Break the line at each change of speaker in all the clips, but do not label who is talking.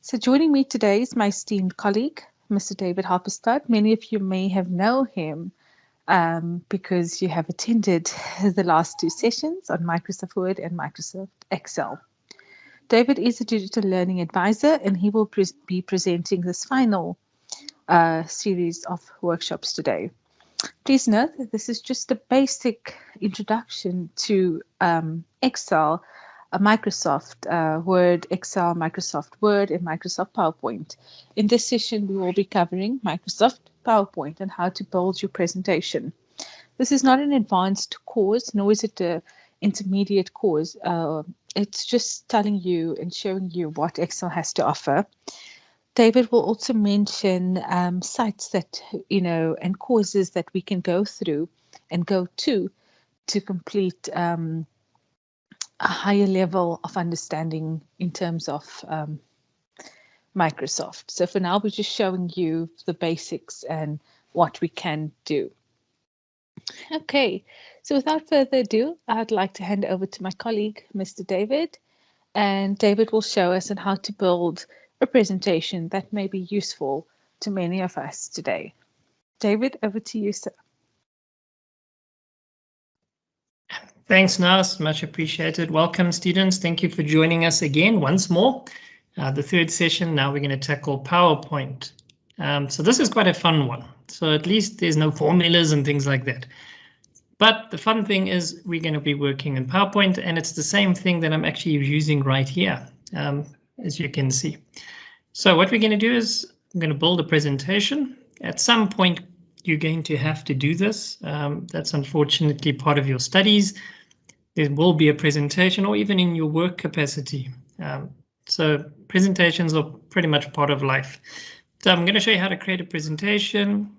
So joining me today is my esteemed colleague, Mr. David Halberstadt. Many of you may have known him because you have attended the last two sessions on Microsoft Word and Microsoft Excel. David is a digital learning advisor, and he will be presenting this final series of workshops today. Please note that this is just a basic introduction to Excel, Microsoft Word, Excel, Microsoft Word, and Microsoft PowerPoint. In this session, we will be covering Microsoft PowerPoint and how to build your presentation. This is not an advanced course, nor is it an intermediate course. It's just telling you and showing you what Excel has to offer. David will also mention sites that, and courses that we can go through and go to complete a higher level of understanding in terms of Microsoft. So for now, we're just showing you the basics and what we can do. Okay, so without further ado, I'd like to hand over to my colleague, Mr. David, and David will show us on how to build a presentation that may be useful to many of us today. David, over to you, sir.
Thanks, Nas. Much appreciated. Welcome, students. Thank you for joining us again once more. The third session, now we're going to tackle PowerPoint. So this is quite a fun one. So at least there's no formulas and things like that. But the fun thing is we're going to be working in PowerPoint, and it's the same thing that I'm actually using right here, as you can see. So what we're going to do is I'm going to build a presentation. At some point, you're going to have to do this. That's unfortunately part of your studies. There will be a presentation or even in your work capacity. So presentations are pretty much part of life. So I'm going to show you how to create a presentation,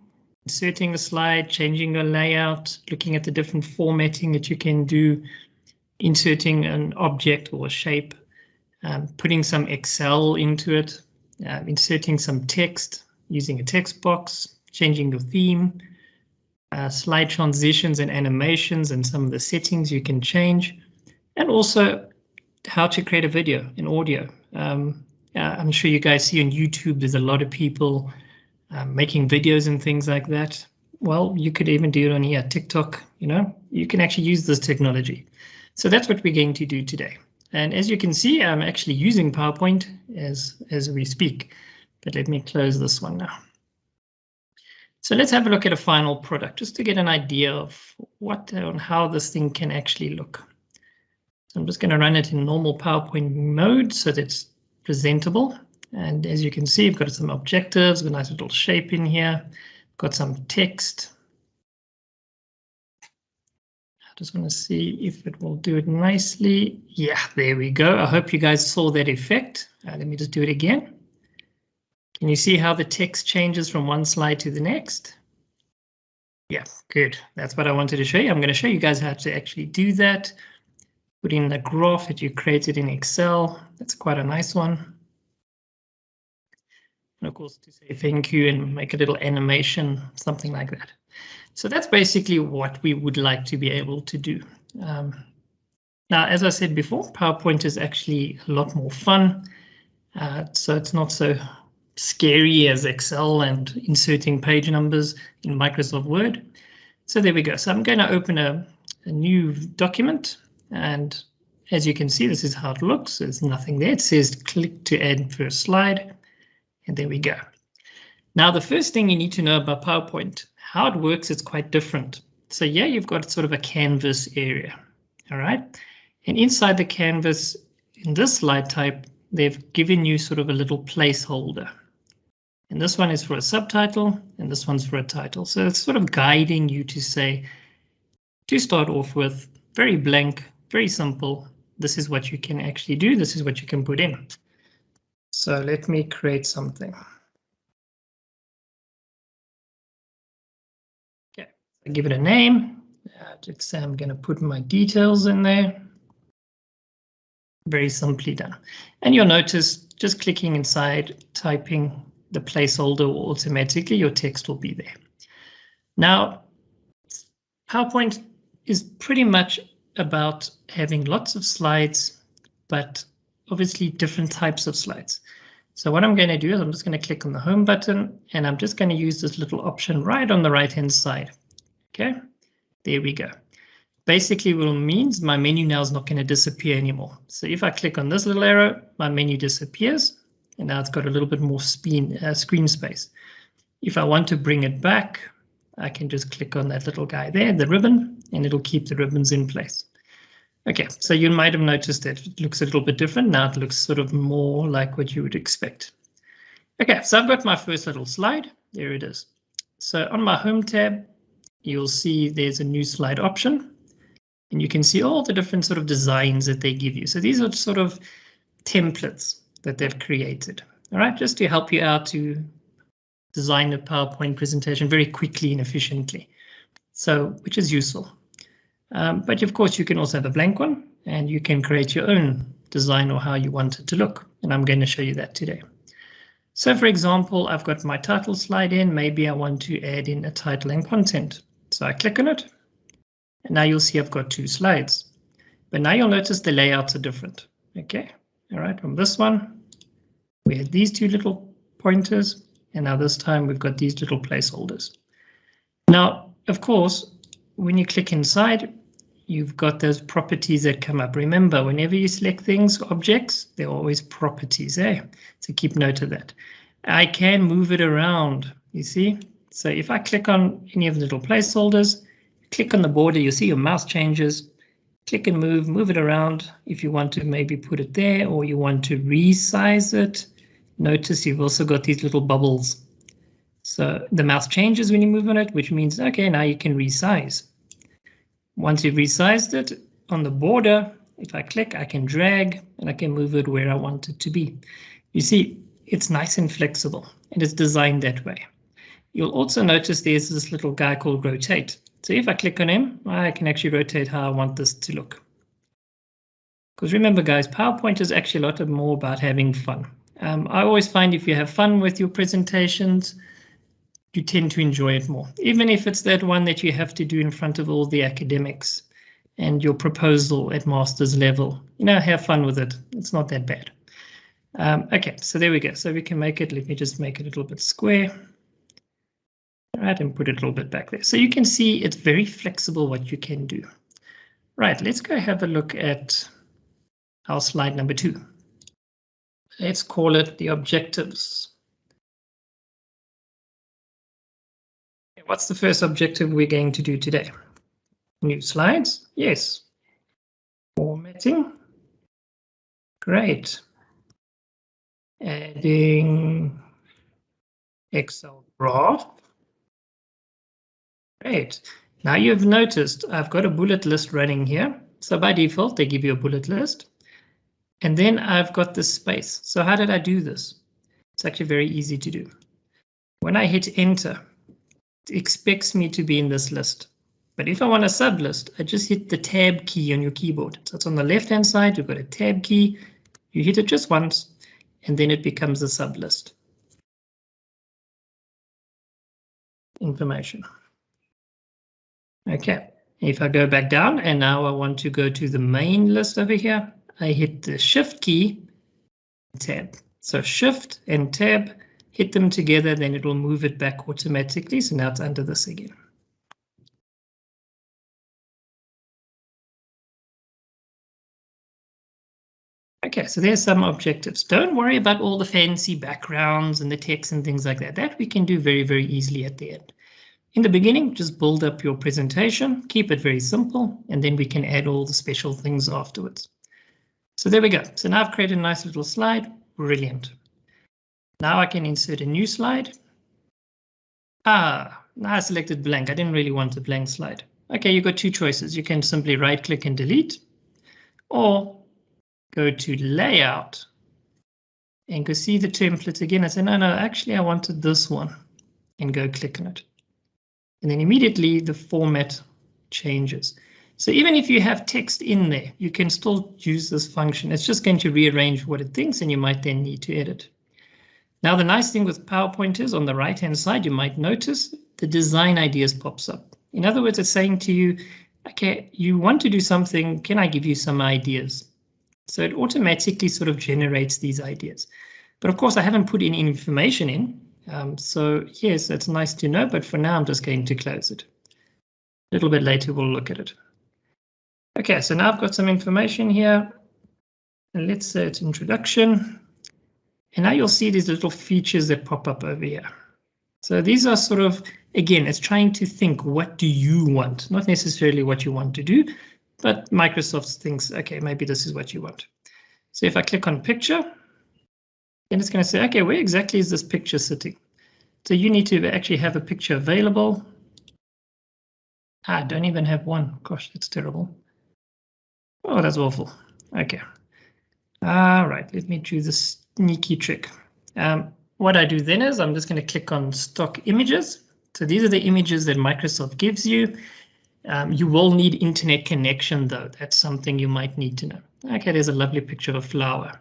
inserting a slide, changing your layout, looking at the different formatting that you can do, inserting an object or a shape, putting some Excel into it, inserting some text, using a text box, changing your theme, slide transitions and animations and some of the settings you can change, and also how to create a video in audio. I'm sure you guys see on YouTube, there's a lot of people making videos and things like that. Well, you could even do it on here, TikTok, you can actually use this technology. So that's what we're going to do today. And as you can see, I'm actually using PowerPoint as we speak, but let me close this one now. So let's have a look at a final product just to get an idea of how this thing can actually look. So I'm just going to run it in normal PowerPoint mode so that it's presentable. And as you can see, I've got some objectives, a nice little shape in here, got some text. I just want to see if it will do it nicely. Yeah, there we go. I hope you guys saw that effect. Let me just do it again. Can you see how the text changes from one slide to the next? Yeah, good. That's what I wanted to show you. I'm going to show you guys how to actually do that. Put in the graph that you created in Excel. That's quite a nice one. And of course, to say thank you and make a little animation, something like that. So that's basically what we would like to be able to do. Now, as I said before, PowerPoint is actually a lot more fun. So it's not so scary as Excel and inserting page numbers in Microsoft Word. So there we go. So I'm going to open a new document, and as you can see, this is how it looks. There's nothing there. It says click to add first slide, and there we go. Now, the first thing you need to know about PowerPoint, how it works, it's quite different. So yeah, you've got sort of a canvas area, all right? And inside the canvas, in this slide type, they've given you sort of a little placeholder. And this one is for a subtitle, and this one's for a title. So it's sort of guiding you to say, to start off with, very blank, very simple. This is what you can actually do. This is what you can put in. So let me create something. Okay, I give it a name. Let's say I'm going to put my details in there. Very simply done. And you'll notice just clicking inside, typing the placeholder, automatically your text will be there. Now, PowerPoint is pretty much about having lots of slides, but obviously different types of slides. So what I'm going to do is I'm just going to click on the home button and I'm just going to use this little option right on the right hand side. Okay, there we go. Basically what it means my menu now is not going to disappear anymore. So if I click on this little arrow, my menu disappears and now it's got a little bit more screen space. If I want to bring it back, I can just click on that little guy there, the ribbon, and it'll keep the ribbons in place. Okay, so you might have noticed that it looks a little bit different. Now it looks sort of more like what you would expect. Okay, so I've got my first little slide. There it is. So on my home tab, you'll see there's a new slide option. And you can see all the different sort of designs that they give you. So these are sort of templates that they've created. All right, just to help you out to design a PowerPoint presentation very quickly and efficiently. So, which is useful. But of course, you can also have a blank one and you can create your own design or how you want it to look. And I'm going to show you that today. So for example, I've got my title slide in. Maybe I want to add in a title and content. So I click on it. And now you'll see I've got two slides. But now you'll notice the layouts are different. Okay. All right. From this one, we had these two little pointers. And now this time we've got these little placeholders. Now, of course, when you click inside, you've got those properties that come up. Remember, whenever you select things, objects, they're always properties there. So keep note of that. I can move it around, you see. So if I click on any of the little placeholders, click on the border, you'll see your mouse changes. Click and move it around if you want to maybe put it there or you want to resize it. Notice you've also got these little bubbles. So the mouse changes when you move on it, which means, okay, now you can resize. Once you've resized it on the border, if I click, I can drag and I can move it where I want it to be. You see, it's nice and flexible and it's designed that way. You'll also notice there's this little guy called rotate. So if I click on him, I can actually rotate how I want this to look. Because remember, guys, PowerPoint is actually a lot more about having fun. I always find if you have fun with your presentations, you tend to enjoy it more, even if it's that one that you have to do in front of all the academics and your proposal at master's level. You know, have fun with it. It's not that bad. Okay, so there we go. So we can make it, let me just make it a little bit square. All right, and put it a little bit back there. So you can see it's very flexible what you can do. Right, let's go have a look at our slide number 2. Let's call it the objectives. What's the first objective we're going to do today? New slides? Yes. Formatting? Great. Adding Excel graph? Great. Now you've noticed I've got a bullet list running here. So by default, they give you a bullet list. And then I've got this space. So how did I do this? It's actually very easy to do. When I hit enter, it expects me to be in this list. But if I want a sublist, I just hit the tab key on your keyboard. So it's on the left-hand side, you've got a tab key. You hit it just once, and then it becomes a sublist. Information. Okay, if I go back down, and now I want to go to the main list over here, I hit the Shift key, tab. So Shift and tab, hit them together, then it will move it back automatically. So now it's under this again. Okay, so there's some objectives. Don't worry about all the fancy backgrounds and the text and things like that. That we can do very, very easily at the end. In the beginning, just build up your presentation, keep it very simple, and then we can add all the special things afterwards. So there we go. So now I've created a nice little slide. Brilliant. Now I can insert a new slide. Now I selected blank. I didn't really want a blank slide. Okay, you've got two choices. You can simply right click and delete, or go to layout and go see the template again. I say, no, actually I wanted this one, and go click on it. And then immediately the format changes. So even if you have text in there, you can still use this function. It's just going to rearrange what it thinks, and you might then need to edit. Now, the nice thing with PowerPoint is on the right-hand side, you might notice the design ideas pops up. In other words, it's saying to you, okay, you want to do something, can I give you some ideas? So it automatically sort of generates these ideas. But of course, I haven't put any information in. So yes, that's nice to know, but for now, I'm just going to close it. A little bit later, we'll look at it. Okay, so now I've got some information here. And let's say it's introduction. And now you'll see these little features that pop up over here. So these are sort of, again, it's trying to think, what do you want? Not necessarily what you want to do, but Microsoft thinks, okay, maybe this is what you want. So if I click on picture, then it's going to say, okay, where exactly is this picture sitting? So you need to actually have a picture available. I don't even have one. Gosh, that's terrible. Oh, that's awful. Okay. All right, let me do this sneaky trick. What I do then is I'm just going to click on stock images. So these are the images that Microsoft gives you. You will need internet connection though. That's something you might need to know. Okay, there's a lovely picture of a flower.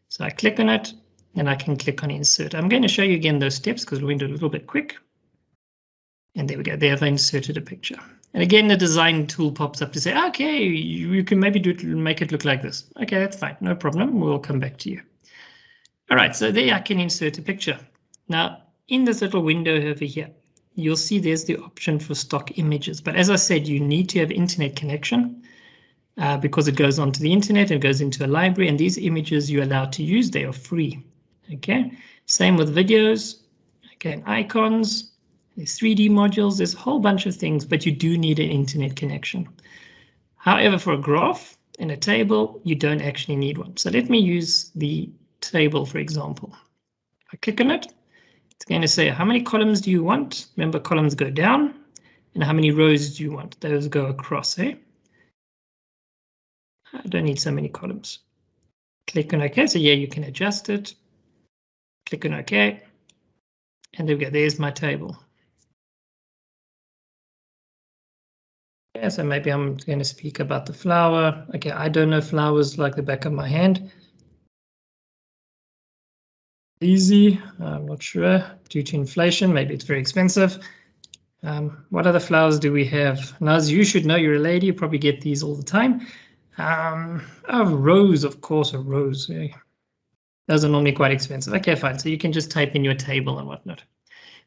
So I click on it and I can click on insert. I'm going to show you again those steps because we're going to do a little bit quick. And there we go, there I've inserted a picture. And again, the design tool pops up to say, okay, you can maybe make it look like this. Okay, that's fine, no problem, we'll come back to you. All right, so there I can insert a picture. Now, in this little window over here, you'll see there's the option for stock images. But as I said, you need to have internet connection because it goes onto the internet, it goes into a library, and these images you're allowed to use, they are free. Okay, same with videos, okay, and icons, there's 3D modules, there's a whole bunch of things, but you do need an internet connection. However, for a graph and a table, you don't actually need one. So let me use the table, for example. I click on it, it's going to say how many columns do you want? Remember, columns go down, and how many rows do you want? Those go across, eh? I don't need so many columns. Click on OK, so yeah, you can adjust it. Click on OK, and there we go, there's my table. Yeah, so maybe I'm going to speak about the flower. Okay, I don't know flowers like the back of my hand. Easy, I'm not sure, due to inflation, maybe it's very expensive. What other flowers do we have? Naz, you should know, you're a lady, you probably get these all the time. Oh, rose, of course, a rose. Yeah. Those are normally quite expensive. Okay, fine, so you can just type in your table and whatnot.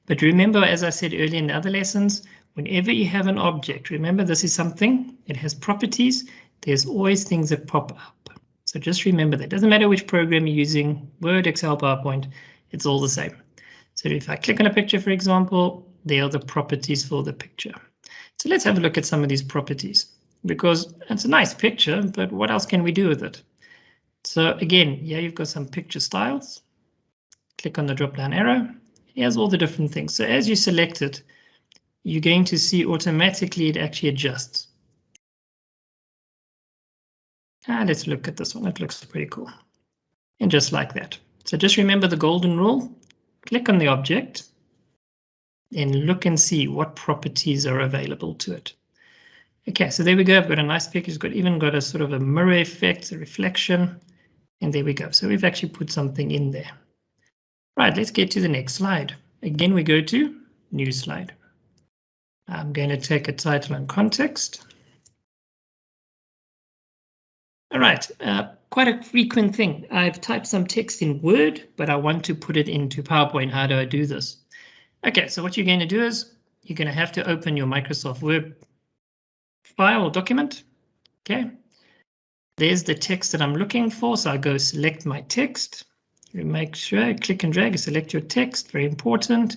But remember, as I said earlier in the other lessons, whenever you have an object, remember this is something, it has properties, there's always things that pop up. So just remember that. Doesn't matter which program you're using, Word, Excel, PowerPoint, it's all the same. So if I click on a picture, for example, there are the properties for the picture. So let's have a look at some of these properties, because it's a nice picture, but what else can we do with it? So again, yeah, you've got some picture styles. Click on the drop down arrow. Here's all the different things. So as you select it, you're going to see automatically it actually adjusts. Let's look at this one. It looks pretty cool. And just like that. So just remember the golden rule. Click on the object and look and see what properties are available to it. Okay, so there we go. I've got a nice picture. It's even got a sort of a mirror effect, a reflection. And there we go. So we've actually put something in there. Right, let's get to the next slide. Again, we go to new slide. I'm going to take a title and context. All right, quite a frequent thing. I've typed some text in Word, but I want to put it into PowerPoint. How do I do this? Okay, so what you're going to do is you're going to have to open your Microsoft Word file or document. Okay, there's the text that I'm looking for. So I go select my text. You make sure, click and drag, select your text, very important.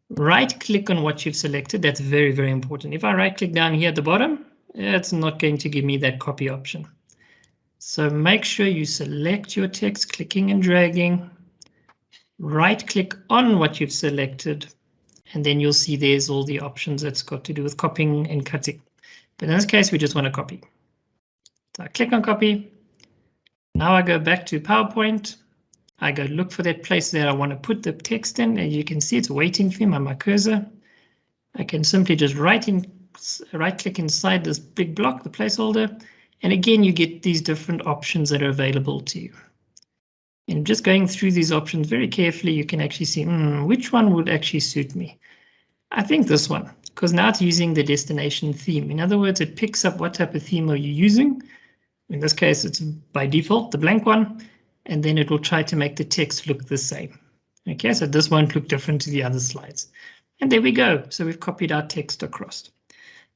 Right click on what you've selected. That's very, very important. If I right click down here at the bottom, it's not going to give me that copy option. So make sure you select your text, clicking and dragging. Right click on what you've selected, and then you'll see there's all the options that's got to do with copying and cutting. But in this case, we just want to copy. So I click on copy. Now I go back to PowerPoint. I go look for that place that I want to put the text in, and you can see it's waiting for me on my cursor. I can simply just right click inside this big block, the placeholder, and again you get these different options that are available to you. And just going through these options very carefully, you can actually see which one would actually suit me. I think this one, because now it's using the destination theme. In other words, it picks up what type of theme are you using. In this case, it's by default the blank one. and then it will try to make the text look the same. Okay, so this won't look different to the other slides. And there we go. So we've copied our text across.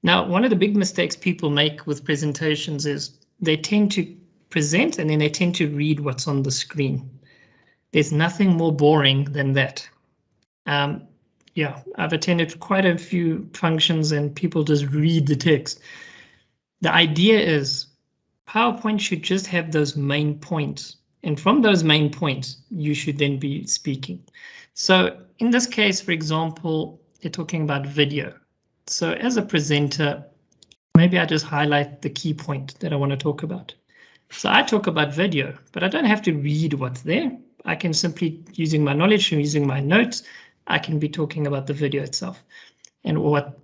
Now, one of the big mistakes people make with presentations is they tend to present and then they tend to read what's on the screen. There's nothing more boring than that. Yeah, I've attended quite a few functions and people just read the text. The idea is PowerPoint should just have those main points. And from those main points, you should then be speaking. So in this case, for example, they're talking about video. So as a presenter, maybe I just highlight the key point that I want to talk about. So I talk about video, but I don't have to read what's there. I can simply, using my knowledge, using my notes, I can be talking about the video itself and what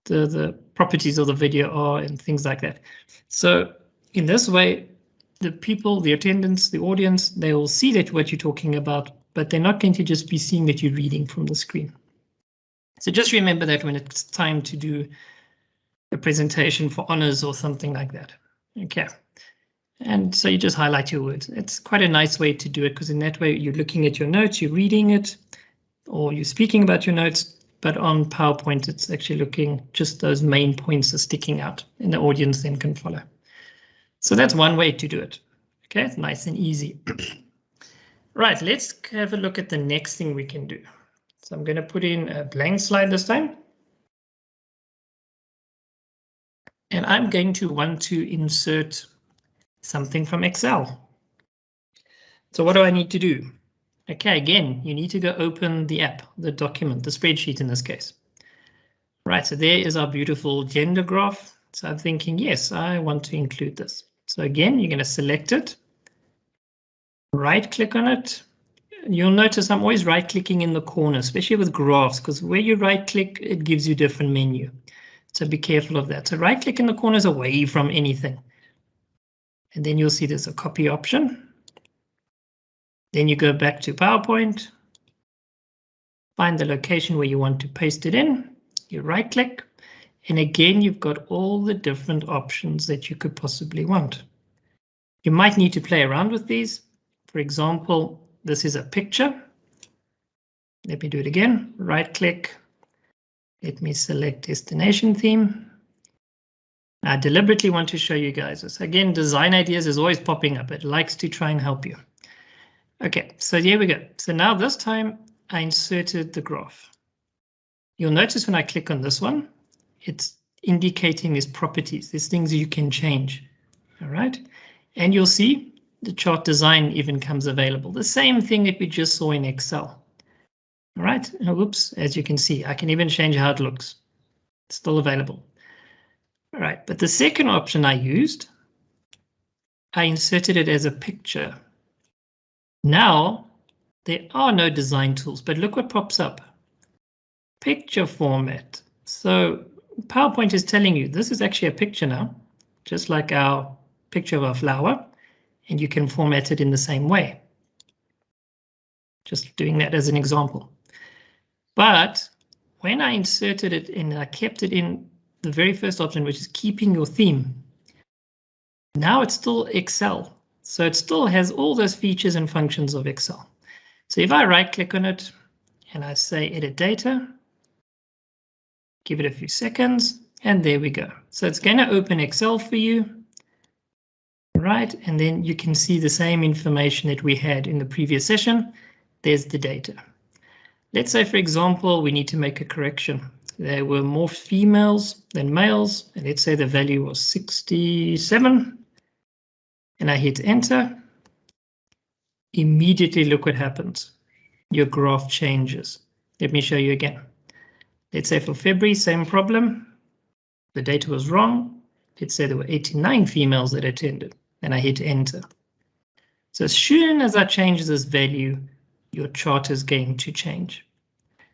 the properties of the video are and things like that. So in this way, the people, the attendants, the audience, they will see that what you're talking about, but they're not going to just be seeing that you're reading from the screen. So just remember that when it's time to do a presentation for honors or something like that. Okay. And so you just highlight your words. It's quite a nice way to do it because in that way you're looking at your notes, you're reading it, or you're speaking about your notes, but on PowerPoint it's actually looking, just those main points are sticking out and the audience then can follow. So that's one way to do it. Okay, it's nice and easy. Right, let's have a look at the next thing we can do. So I'm going to put in a blank slide this time. And I'm going to want to insert something from Excel. So what do I need to do? Okay, again, you need to go open the app, the document, the spreadsheet in this case. Right, so there is our beautiful gender graph. So I'm thinking, yes, I want to include this. So again, you're going to select it, right click on it. You'll notice I'm always right clicking in the corner, especially with graphs, because where you right click, it gives you a different menu. So be careful of that. So right click in the corners away from anything. And then you'll see there's a copy option. Then you go back to PowerPoint, find the location where you want to paste it in. You right click. And again, you've got all the different options that you could possibly want. You might need to play around with these. For example, this is a picture. Let me do it again. Right click. Let me select destination theme. I deliberately want to show you guys this. Again, design ideas is always popping up. It likes to try and help you. Okay, so here we go. So now this time I inserted the graph. You'll notice when I click on this one, it's indicating these properties, these things you can change. All right. And you'll see the chart design even comes available. The same thing that we just saw in Excel. All right. Oh, whoops. As you can see, I can even change how it looks. It's still available. All right. But the second option I used, I inserted it as a picture. Now there are no design tools, but look what pops up. Picture format. So PowerPoint is telling you this is actually a picture now, just like our picture of our flower, and you can format it in the same way. Just doing that as an example. But when I inserted it and I kept it in the very first option, which is keeping your theme, now it's still Excel. So it still has all those features and functions of Excel. So if I right click on it and I say edit data, give it a few seconds, and there we go. So it's going to open Excel for you, right? And then you can see the same information that we had in the previous session. There's the data. Let's say, for example, we need to make a correction. There were more females than males, and let's say the value was 67, and I hit enter. Immediately look what happens. Your graph changes. Let me show you again. Let's say for February, same problem. The data was wrong. Let's say there were 89 females that attended, and I hit enter. So as soon as I change this value, your chart is going to change.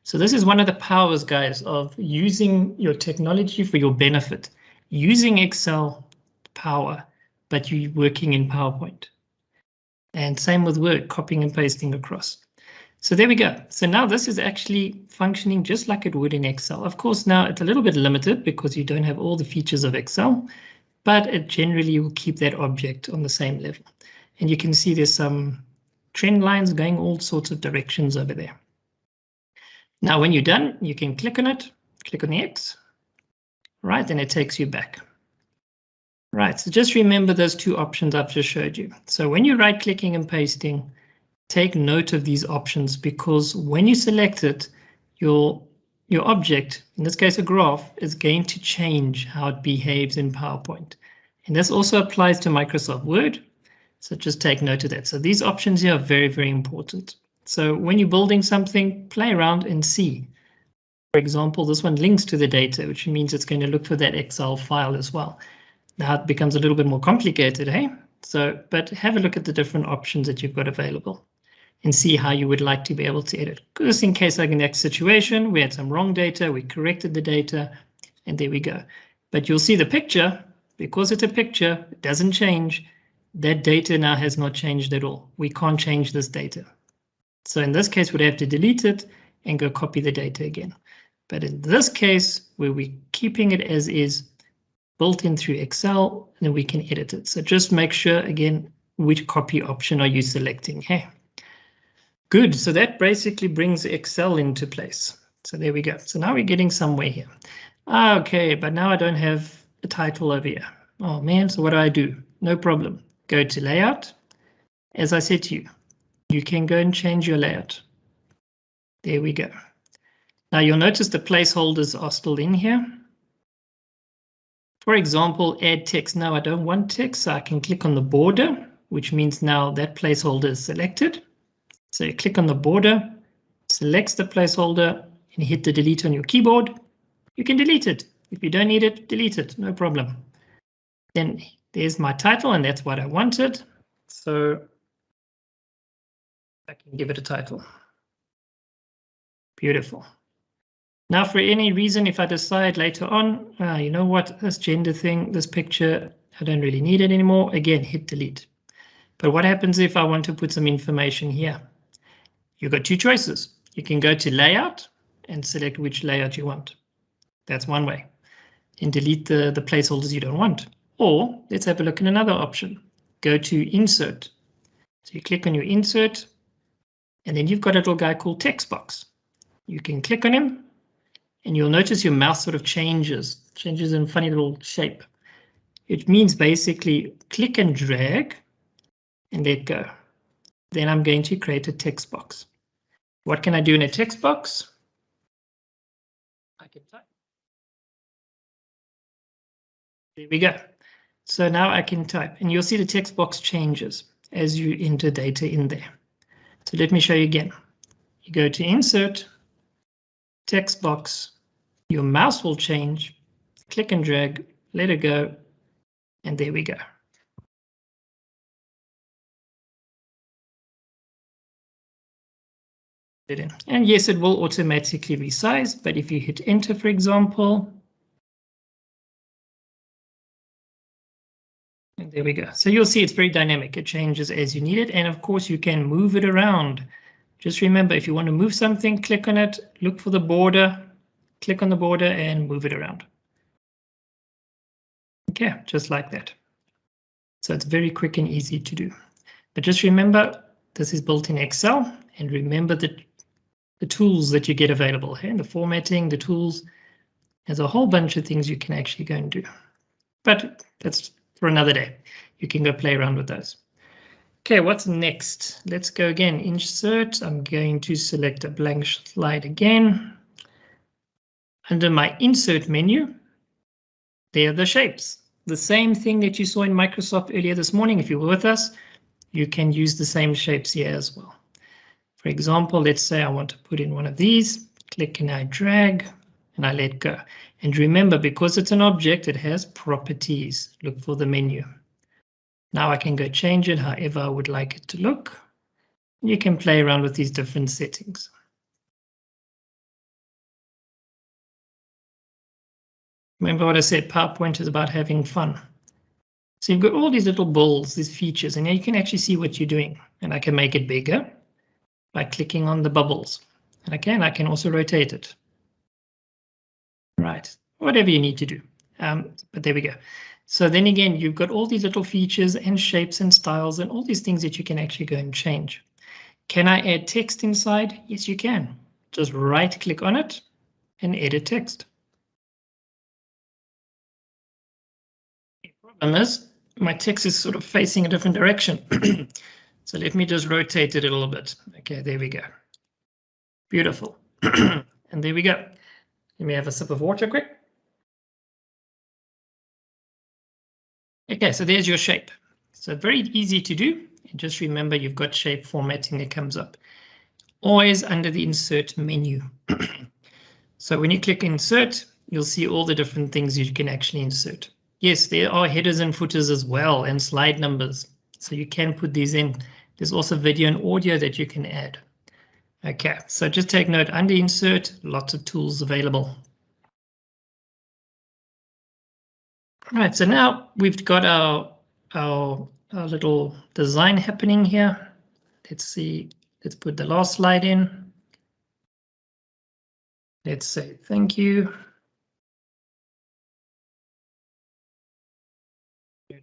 So this is one of the powers, guys, of using your technology for your benefit. Using Excel power, but you're working in PowerPoint. And same with Word, copying and pasting across. So there we go. So now this is actually functioning just like it would in Excel. Of course, now it's a little bit limited because you don't have all the features of Excel, but it generally will keep that object on the same level. And you can see there's some trend lines going all sorts of directions over there. Now, when you're done, you can click on it, click on the X, right, and it takes you back. Right, so just remember those two options I've just showed you. So when you're right-clicking and pasting, take note of these options, because when you select it, your object, in this case a graph, is going to change how it behaves in PowerPoint. And this also applies to Microsoft Word, so just take note of that. So these options here are very, very important. So when you're building something, play around and see. For example, this one links to the data, which means it's going to look for that Excel file as well. Now it becomes a little bit more complicated, hey? So, but have a look at the different options that you've got available and see how you would like to be able to edit. Just in case, like in the next situation, we had some wrong data, we corrected the data, and there we go. But you'll see the picture, because it's a picture, it doesn't change. That data now has not changed at all. We can't change this data. So in this case, we'd have to delete it and go copy the data again. But in this case, where we're keeping it as is, built in through Excel, and then we can edit it. So just make sure, again, which copy option are you selecting here. Good, so that basically brings Excel into place. So there we go. So now we're getting somewhere here. Okay, but now I don't have a title over here. Oh man, so what do? No problem. Go to layout. As I said to you, you can go and change your layout. There we go. Now you'll notice the placeholders are still in here. For example, add text. Now I don't want text, so I can click on the border, which means now that placeholder is selected. So you click on the border, selects the placeholder, and hit the delete on your keyboard. You can delete it. If you don't need it, delete it, no problem. Then there's my title, and that's what I wanted. So I can give it a title. Beautiful. Now, for any reason, if I decide later on, you know what, this gender thing, this picture, I don't really need it anymore. Again, hit delete. But what happens if I want to put some information here? You've got two choices. You can go to layout and select which layout you want. That's one way. And delete the placeholders you don't want. Or let's have a look at another option. Go to insert. So you click on your insert, and then you've got a little guy called text box. You can click on him, and you'll notice your mouse sort of changes in a funny little shape. It means basically click and drag and let go. Then I'm going to create a text box. What can I do in a text box? I can type. There we go. So now I can type, and you'll see the text box changes as you enter data in there. So let me show you again. You go to insert, text box, your mouse will change, click and drag, let it go, and there we go. And yes, it will automatically resize, but if you hit enter, for example, and there we go. So you'll see it's very dynamic. It changes as you need it. And of course, you can move it around. Just remember, if you want to move something, click on it, look for the border, click on the border and move it around. Okay, just like that. So it's very quick and easy to do. But just remember, this is built in Excel, and remember that the tools that you get available here, the formatting, the tools, there's a whole bunch of things you can actually go and do. But that's for another day. You can go play around with those. Okay, what's next? Let's go again, insert. I'm going to select a blank slide again. Under my insert menu, there are the shapes. The same thing that you saw in Microsoft earlier this morning. If you were with us, you can use the same shapes here as well. For example, let's say I want to put in one of these, click and I drag and I let go. And remember, because it's an object, it has properties. Look for the menu. Now I can go change it however I would like it to look. You can play around with these different settings. Remember what I said, PowerPoint is about having fun. So you've got all these little balls, these features, and now you can actually see what you're doing. And I can make it bigger by clicking on the bubbles. And again, I can also rotate it. Right, whatever you need to do. But there we go. So then again, you've got all these little features and shapes and styles and all these things that you can actually go and change. Can I add text inside? Yes, you can. Just right click on it and edit text. The problem is my text is sort of facing a different direction. So let me just rotate it a little bit. Okay, there we go. Beautiful. And there we go. Let me have a sip of water quick. Okay, so there's your shape. So very easy to do. And just remember you've got shape formatting that comes up. Always under the insert menu. So when you click insert, you'll see all the different things you can actually insert. Yes, there are headers and footers as well and slide numbers. So you can put these in. There's also video and audio that you can add. Okay, so just take note under insert, lots of tools available. All right, so now we've got our little design happening here. Let's see, let's put the last slide in. Let's say thank you.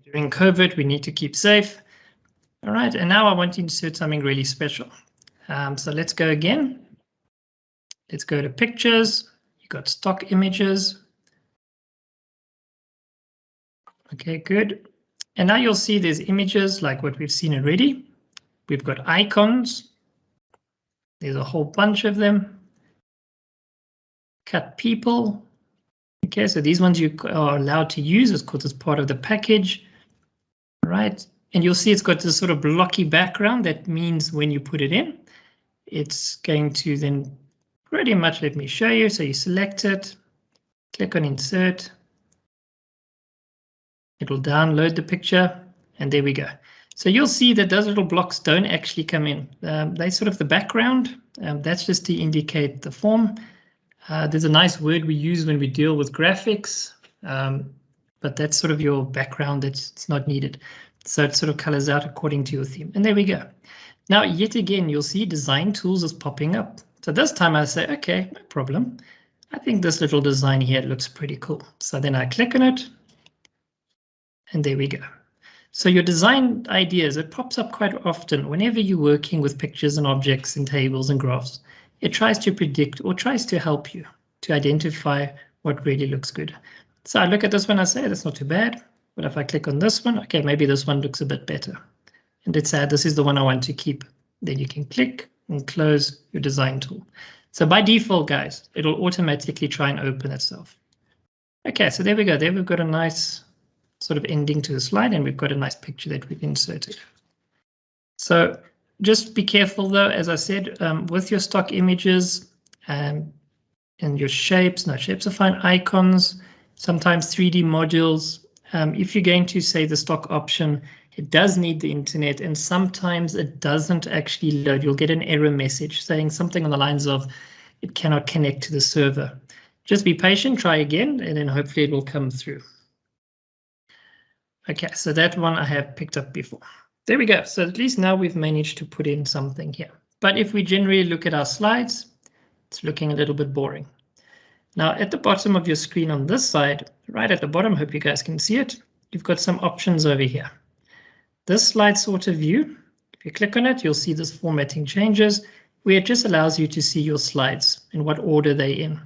During COVID, we need to keep safe. All right, and now I want to insert something really special. So let's go again. Let's go to pictures. You've got stock images. Okay, good. And now you'll see there's images like what we've seen already. We've got icons. There's a whole bunch of them. Cut people. Okay, so these ones you are allowed to use because it's part of the package. Right, and you'll see it's got this sort of blocky background. That means when you put it in, it's going to then pretty much, let me show you. So you select it, click on insert. It'll download the picture, and there we go. So you'll see that those little blocks don't actually come in. They're sort of the background. That's just to indicate the form. There's a nice word we use when we deal with graphics, but that's sort of your background. It's not needed. So it sort of colors out according to your theme. And there we go. Now, yet again, you'll see design tools is popping up. So this time I say, OK, no problem. I think this little design here looks pretty cool. So then I click on it. And there we go. So your design ideas, it pops up quite often whenever you're working with pictures and objects and tables and graphs. It tries to predict or tries to help you to identify what really looks good. So I look at this one, I say that's not too bad. But if I click on this one, okay, maybe this one looks a bit better. And let's say this is the one I want to keep. Then you can click and close your design tool. So by default, guys, it'll automatically try and open itself. Okay, so there we go. There we've got a nice sort of ending to the slide, and we've got a nice picture that we've inserted. So just be careful though, as I said, with your stock images and your shapes. Now shapes are fine, icons, sometimes 3D modules. If you're going to say the stock option, it does need the internet, and sometimes it doesn't actually load. You'll get an error message saying something on the lines of it cannot connect to the server. Just be patient, try again, and then hopefully it will come through. Okay, so that one I have picked up before. There we go. So at least now we've managed to put in something here. But if we generally look at our slides, it's looking a little bit boring. Now at the bottom of your screen on this side, right at the bottom, hope you guys can see it, you've got some options over here. This slide sorter view, if you click on it, you'll see this formatting changes, where it just allows you to see your slides and what order they're in.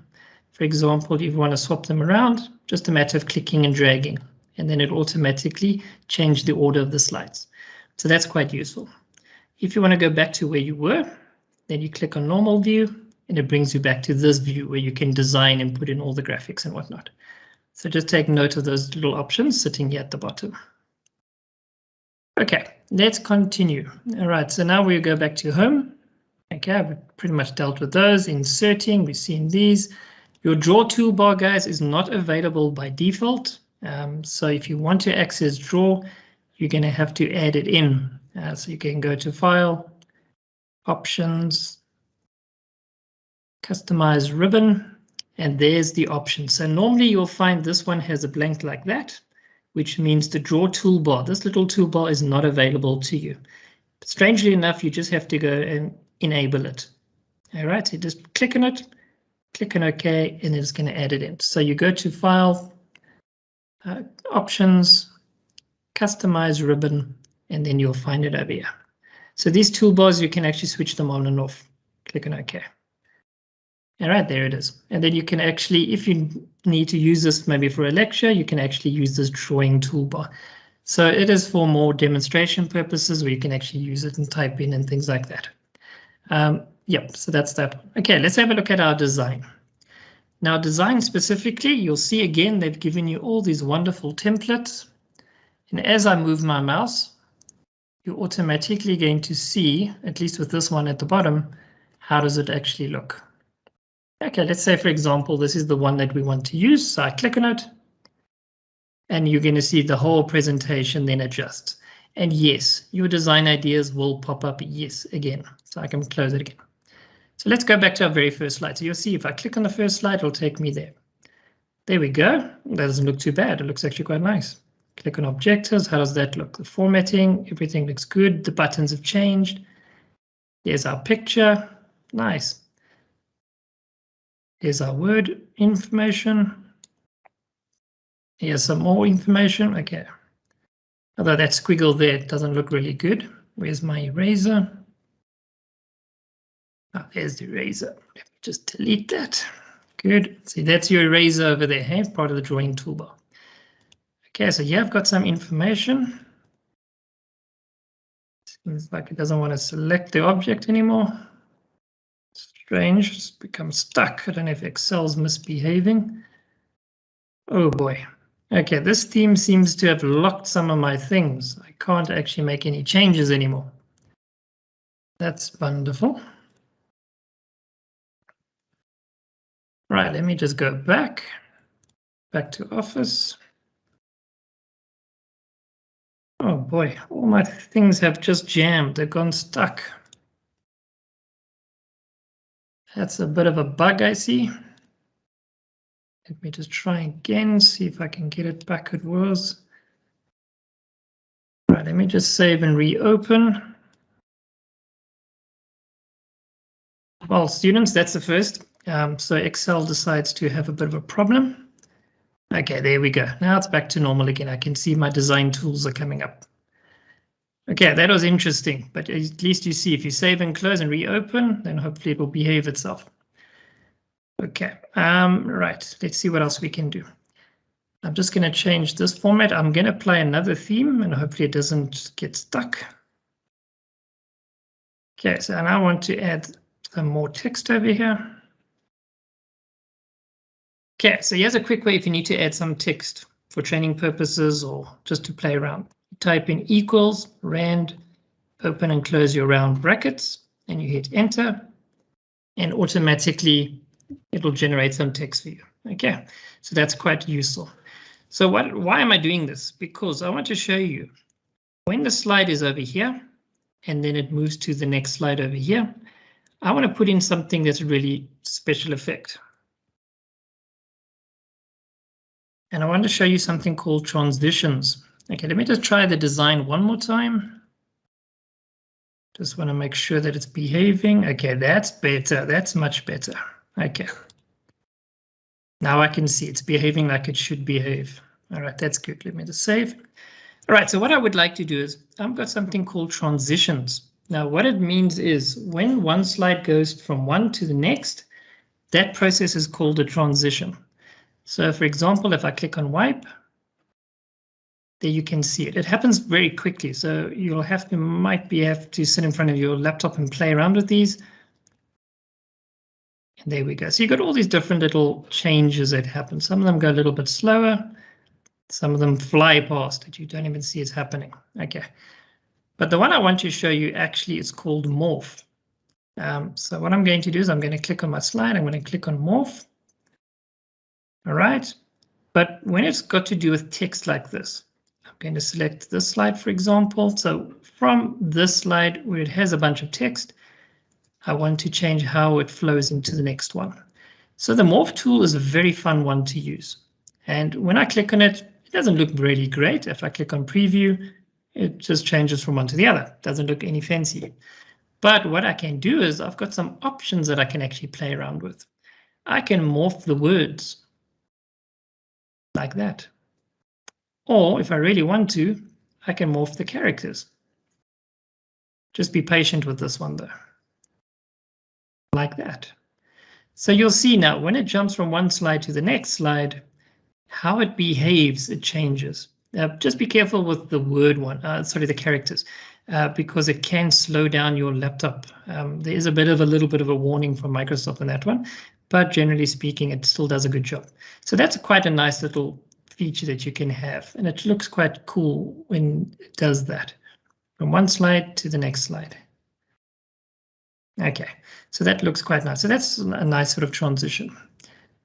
For example, if you want to swap them around, just a matter of clicking and dragging, and then it automatically changes the order of the slides. So that's quite useful. If you want to go back to where you were, then you click on normal view, and it brings you back to this view where you can design and put in all the graphics and whatnot. So just take note of those little options sitting here at the bottom. Okay, let's continue. All right, so now we'll go back to home. Okay, I've pretty much dealt with those. Inserting, we've seen these. Your draw toolbar, guys, is not available by default. So if you want to access draw, you're going to have to add it in. So you can go to File, Options, Customize Ribbon, and there's the option. So normally you'll find this one has a blank like that, which means the draw toolbar, this little toolbar, is not available to you. But strangely enough, you just have to go and enable it. All right, so just click on it, click on OK, and it's going to add it in. So you go to File, options, customize ribbon, and then you'll find it over here. So these toolbars, you can actually switch them on and off. Click on OK. All right, there it is. And then you can actually, if you need to use this maybe for a lecture, you can actually use this drawing toolbar. So it is for more demonstration purposes where you can actually use it and type in and things like that. Yep, so that's that one. Okay, let's have a look at our design. Now, design specifically, you'll see again, they've given you all these wonderful templates. And as I move my mouse, you're automatically going to see, at least with this one at the bottom, how does it actually look? Okay, let's say, for example, this is the one that we want to use. So I click on it, and you're going to see the whole presentation then adjusts. And yes, your design ideas will pop up, yes, again. So I can close it again. So let's go back to our very first slide. So you'll see if I click on the first slide, it'll take me there. There we go. That doesn't look too bad. It looks actually quite nice. Click on objectives. How does that look? The formatting, everything looks good. The buttons have changed. There's our picture. Nice. Here's our word information. Here's some more information. Okay. Although that squiggle there doesn't look really good. Where's my eraser? Oh, there's the eraser. Let me just delete that. Good. See, that's your eraser over there, hey? Part of the drawing toolbar. Okay, so here I've got some information. Seems like it doesn't want to select the object anymore. Strange, it's become stuck. I don't know if Excel's misbehaving. Oh boy. Okay, this theme seems to have locked some of my things. I can't actually make any changes anymore. That's wonderful. Right, let me just go back to Office. Oh boy, all my things have just jammed. They've gone stuck. That's a bit of a bug, I see. Let me just try again, see if I can get it back it was. Right, let me just save and reopen. Well, students, that's the first. So Excel decides to have a bit of a problem. Okay, there we go. Now it's back to normal again. I can see my design tools are coming up. Okay, that was interesting, but at least you see if you save and close and reopen, then hopefully it will behave itself. Okay, right, let's see what else we can do. I'm just going to change this format. I'm going to apply another theme and hopefully it doesn't get stuck. Okay, so now I want to add some more text over here. Okay, so here's a quick way if you need to add some text for training purposes or just to play around. Type in equals rand, open and close your round brackets, and you hit enter, and automatically it will generate some text for you. Okay, so that's quite useful. So why am I doing this? Because I want to show you when the slide is over here, and then it moves to the next slide over here, I want to put in something that's really special effect. And I want to show you something called transitions. Okay, let me just try the design one more time. Just want to make sure that it's behaving. Okay, that's better. That's much better. Okay. Now I can see it's behaving like it should behave. All right, that's good. Let me just save. All right, so what I would like to do is I've got something called transitions. Now, what it means is when one slide goes from one to the next, that process is called a transition. So for example, if I click on wipe, there you can see it. It happens very quickly. So you'll have to sit in front of your laptop and play around with these. And there we go. So you've got all these different little changes that happen. Some of them go a little bit slower. Some of them fly past it. You don't even see it's happening. Okay. But the one I want to show you actually is called Morph. So what I'm going to do is I'm going to click on my slide. I'm going to click on Morph. All right. But when it's got to do with text like this, I'm going to select this slide, for example. So from this slide where it has a bunch of text, I want to change how it flows into the next one. So the Morph tool is a very fun one to use. And when I click on it, it doesn't look really great. If I click on preview, it just changes from one to the other. It doesn't look any fancy. But what I can do is I've got some options that I can actually play around with. I can morph the words like that. Or if I really want to, I can morph the characters. Just be patient with this one though. Like that. So you'll see now when it jumps from one slide to the next slide, how it behaves, it changes. Just be careful with the word one, the characters, because it can slow down your laptop. There is a little bit of a warning from Microsoft on that one, but generally speaking, it still does a good job. So that's quite a nice little feature that you can have, and it looks quite cool when it does that. From one slide to the next slide. Okay, so that looks quite nice. So that's a nice sort of transition.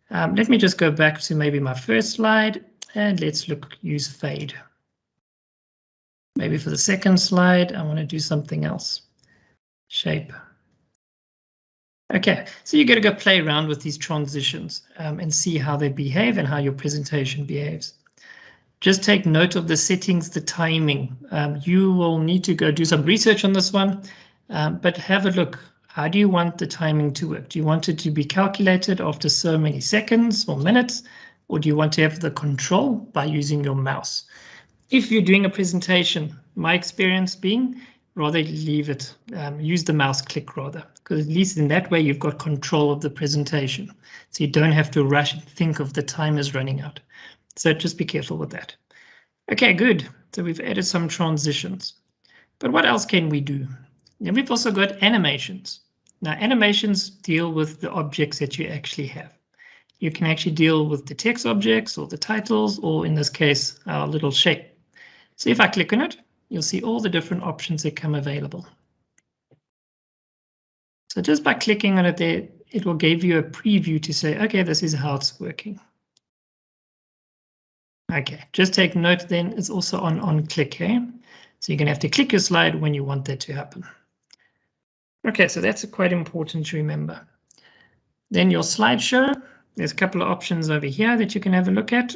Let me just go back to maybe my first slide and let's use fade. Maybe for the second slide, I want to do something else. Shape. Okay, so you got to go play around with these transitions and see how they behave and how your presentation behaves. Just take note of the settings, the timing. You will need to go do some research on this one, but have a look. How do you want the timing to work? Do you want it to be calculated after so many seconds or minutes, or do you want to have the control by using your mouse? If you're doing a presentation, my experience being, rather leave it, use the mouse click rather, because at least in that way you've got control of the presentation. So you don't have to rush and think of the time is running out. So just be careful with that. Okay, good. So we've added some transitions. But what else can we do? And we've also got animations. Now, animations deal with the objects that you actually have. You can actually deal with the text objects or the titles, or in this case, our little shape. So if I click on it, you'll see all the different options that come available. So just by clicking on it there, it will give you a preview to say, okay, this is how it's working. Okay, just take note then, it's also on click here. So you're going to have to click your slide when you want that to happen. Okay, so that's quite important to remember. Then your slideshow, there's a couple of options over here that you can have a look at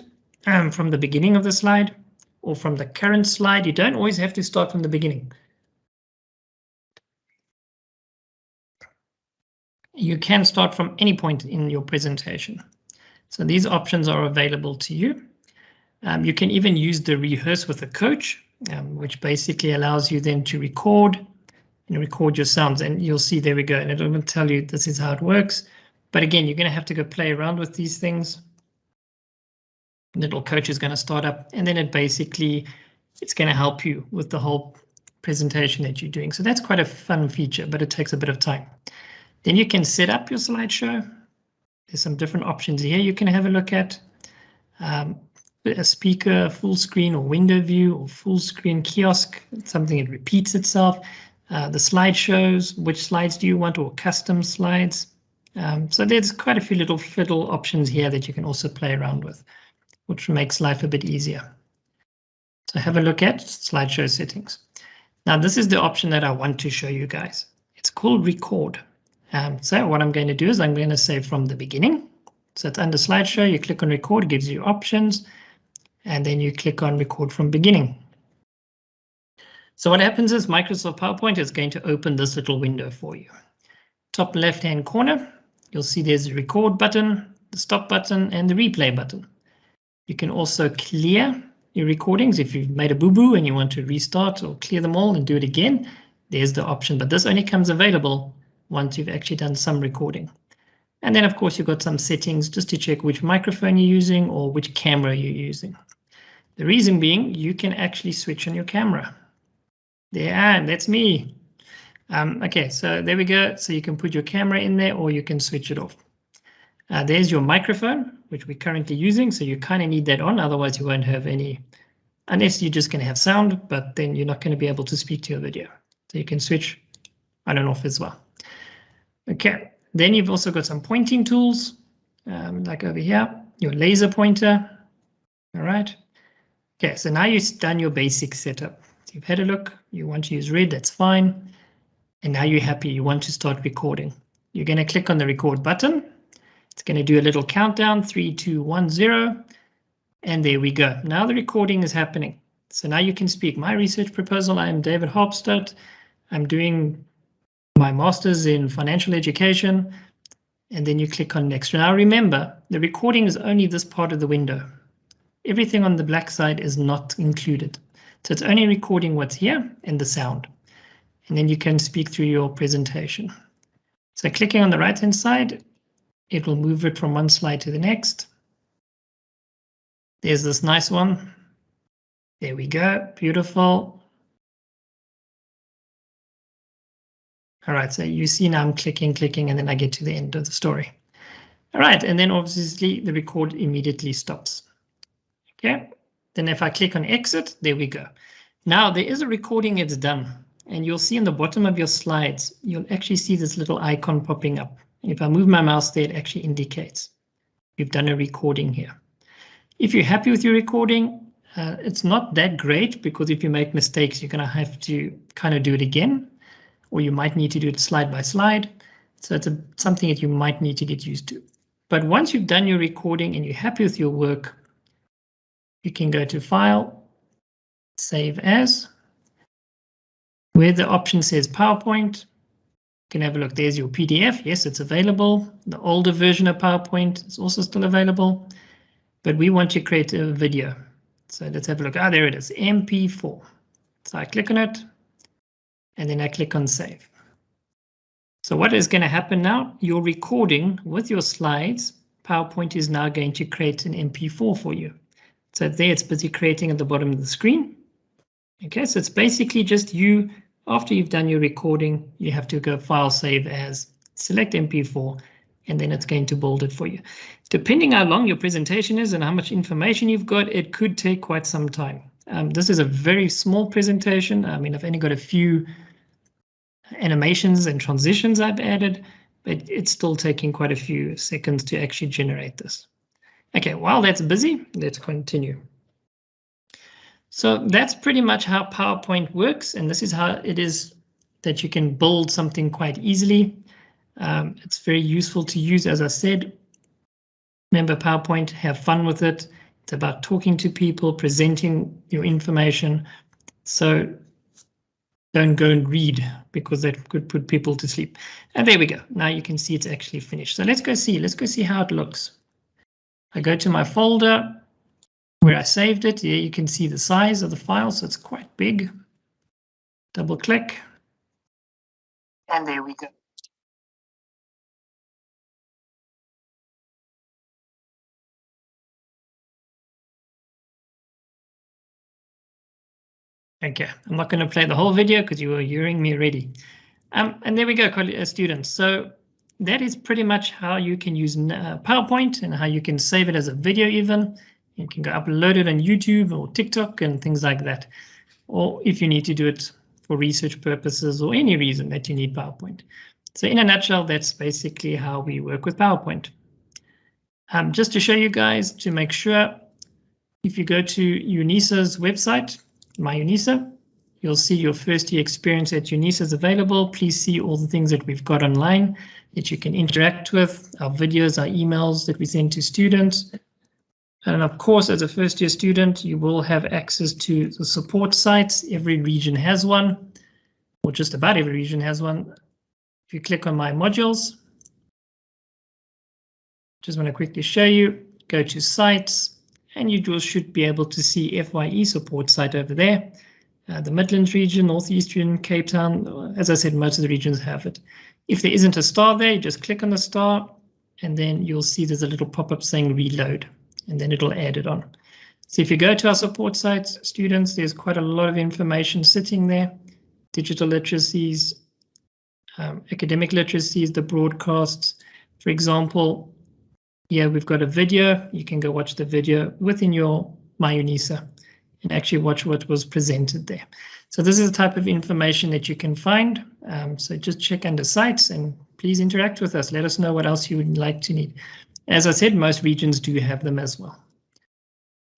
from the beginning of the slide or from the current slide. You don't always have to start from the beginning. You can start from any point in your presentation. So these options are available to you. You can even use the rehearse with a coach, which basically allows you then to record your sounds, and you'll see there we go, and it'll tell you this is how it works. But again, you're going to have to go play around with these things. Little coach is going to start up, and then it's going to help you with the whole presentation that you're doing. So that's quite a fun feature, but it takes a bit of time. Then you can set up your slideshow. There's some different options here you can have a look at. A speaker, full screen or window view, or full screen kiosk, something that repeats itself. The slideshows, which slides do you want, or custom slides. So there's quite a few little fiddle options here that you can also play around with, which makes life a bit easier. So have a look at slideshow settings. Now this is the option that I want to show you guys. It's called record. So what I'm going to do is I'm going to say from the beginning. So it's under slideshow, you click on record, it gives you options, and then you click on record from beginning. So what happens is Microsoft PowerPoint is going to open this little window for you. Top left-hand corner, you'll see there's a record button, the stop button, and the replay button. You can also clear your recordings. If you've made a boo-boo and you want to restart or clear them all and do it again, there's the option. But this only comes available once you've actually done some recording. And then, of course, you've got some settings just to check which microphone you're using or which camera you're using. The reason being, you can actually switch on your camera. There, and that's me. Okay, so there we go. So you can put your camera in there or you can switch it off. There's your microphone, which we're currently using. So you kind of need that on, otherwise you won't have any, unless you're just going to have sound, but then you're not going to be able to speak to your video. So you can switch on and off as well. Okay, then you've also got some pointing tools, like over here, your laser pointer. All right. Okay, so now you've done your basic setup. So you've had a look, you want to use red, that's fine. And now you're happy, you want to start recording. You're going to click on the record button. It's going to do a little countdown, 3, 2, 1, 0. And there we go. Now the recording is happening. So now you can speak. My research proposal, I am David Harpstad. I'm doing my master's in financial education. And then you click on next. Now remember, the recording is only this part of the window. Everything on the black side is not included. So it's only recording what's here and the sound. And then you can speak through your presentation. So clicking on the right-hand side, it will move it from one slide to the next. There's this nice one. There we go, beautiful. All right, so you see now I'm clicking, and then I get to the end of the story. All right, and then obviously the record immediately stops. Okay, then if I click on exit, there we go. Now there is a recording, it's done. And you'll see in the bottom of your slides, you'll actually see this little icon popping up. And if I move my mouse there, it actually indicates you've done a recording here. If you're happy with your recording, it's not that great because if you make mistakes, you're going to have to kind of do it again, or you might need to do it slide by slide. So it's something that you might need to get used to. But once you've done your recording and you're happy with your work, you can go to File, Save As. Where the option says PowerPoint, you can have a look. There's your PDF. Yes, it's available. The older version of PowerPoint is also still available, but we want to create a video. So let's have a look. There it is, MP4. So I click on it, and then I click on Save. So what is going to happen now? Your recording with your slides, PowerPoint is now going to create an MP4 for you. So there it's busy creating at the bottom of the screen. Okay, so it's basically just you, after you've done your recording, you have to go File, Save As, select MP4, and then it's going to build it for you. Depending how long your presentation is and how much information you've got, it could take quite some time. This is a very small presentation. I mean, I've only got a few animations and transitions I've added, but it's still taking quite a few seconds to actually generate this. Okay, while that's busy, let's continue. So that's pretty much how PowerPoint works, and this is how it is that you can build something quite easily. It's very useful to use, as I said. Remember PowerPoint, have fun with it. It's about talking to people, presenting your information. So don't go and read because that could put people to sleep. And there we go. Now you can see it's actually finished. So let's go see how it looks. I go to my folder where I saved it. Here you can see the size of the file, so it's quite big. Double click. And there we go. Okay, I'm not going to play the whole video because you were hearing me already. And there we go, students. So that is pretty much how you can use PowerPoint and how you can save it as a video even. You can go upload it on YouTube or TikTok and things like that. Or if you need to do it for research purposes or any reason that you need PowerPoint. So in a nutshell, that's basically how we work with PowerPoint. Just to show you guys, to make sure, if you go to UNISA's website, My UNISA, you'll see your first year experience at UNISA is available. Please see all the things that we've got online that you can interact with, our videos, our emails that we send to students. And of course, as a first year student, you will have access to the support sites. Every region has one, or just about every region has one. If you click on My Modules, just want to quickly show you, go to Sites, and you should be able to see FYE support site over there. The Midlands region, Northeast region, Cape Town, as I said, most of the regions have it. If there isn't a star there, you just click on the star, and then you'll see there's a little pop-up saying reload, and then it'll add it on. So if you go to our support sites, students, there's quite a lot of information sitting there. Digital literacies, academic literacies, the broadcasts. For example, here we've got a video. You can go watch the video within your My UNISA and actually watch what was presented there. So this is the type of information that you can find. So just check under sites and please interact with us. Let us know what else you would like to need. As I said, most regions do have them as well.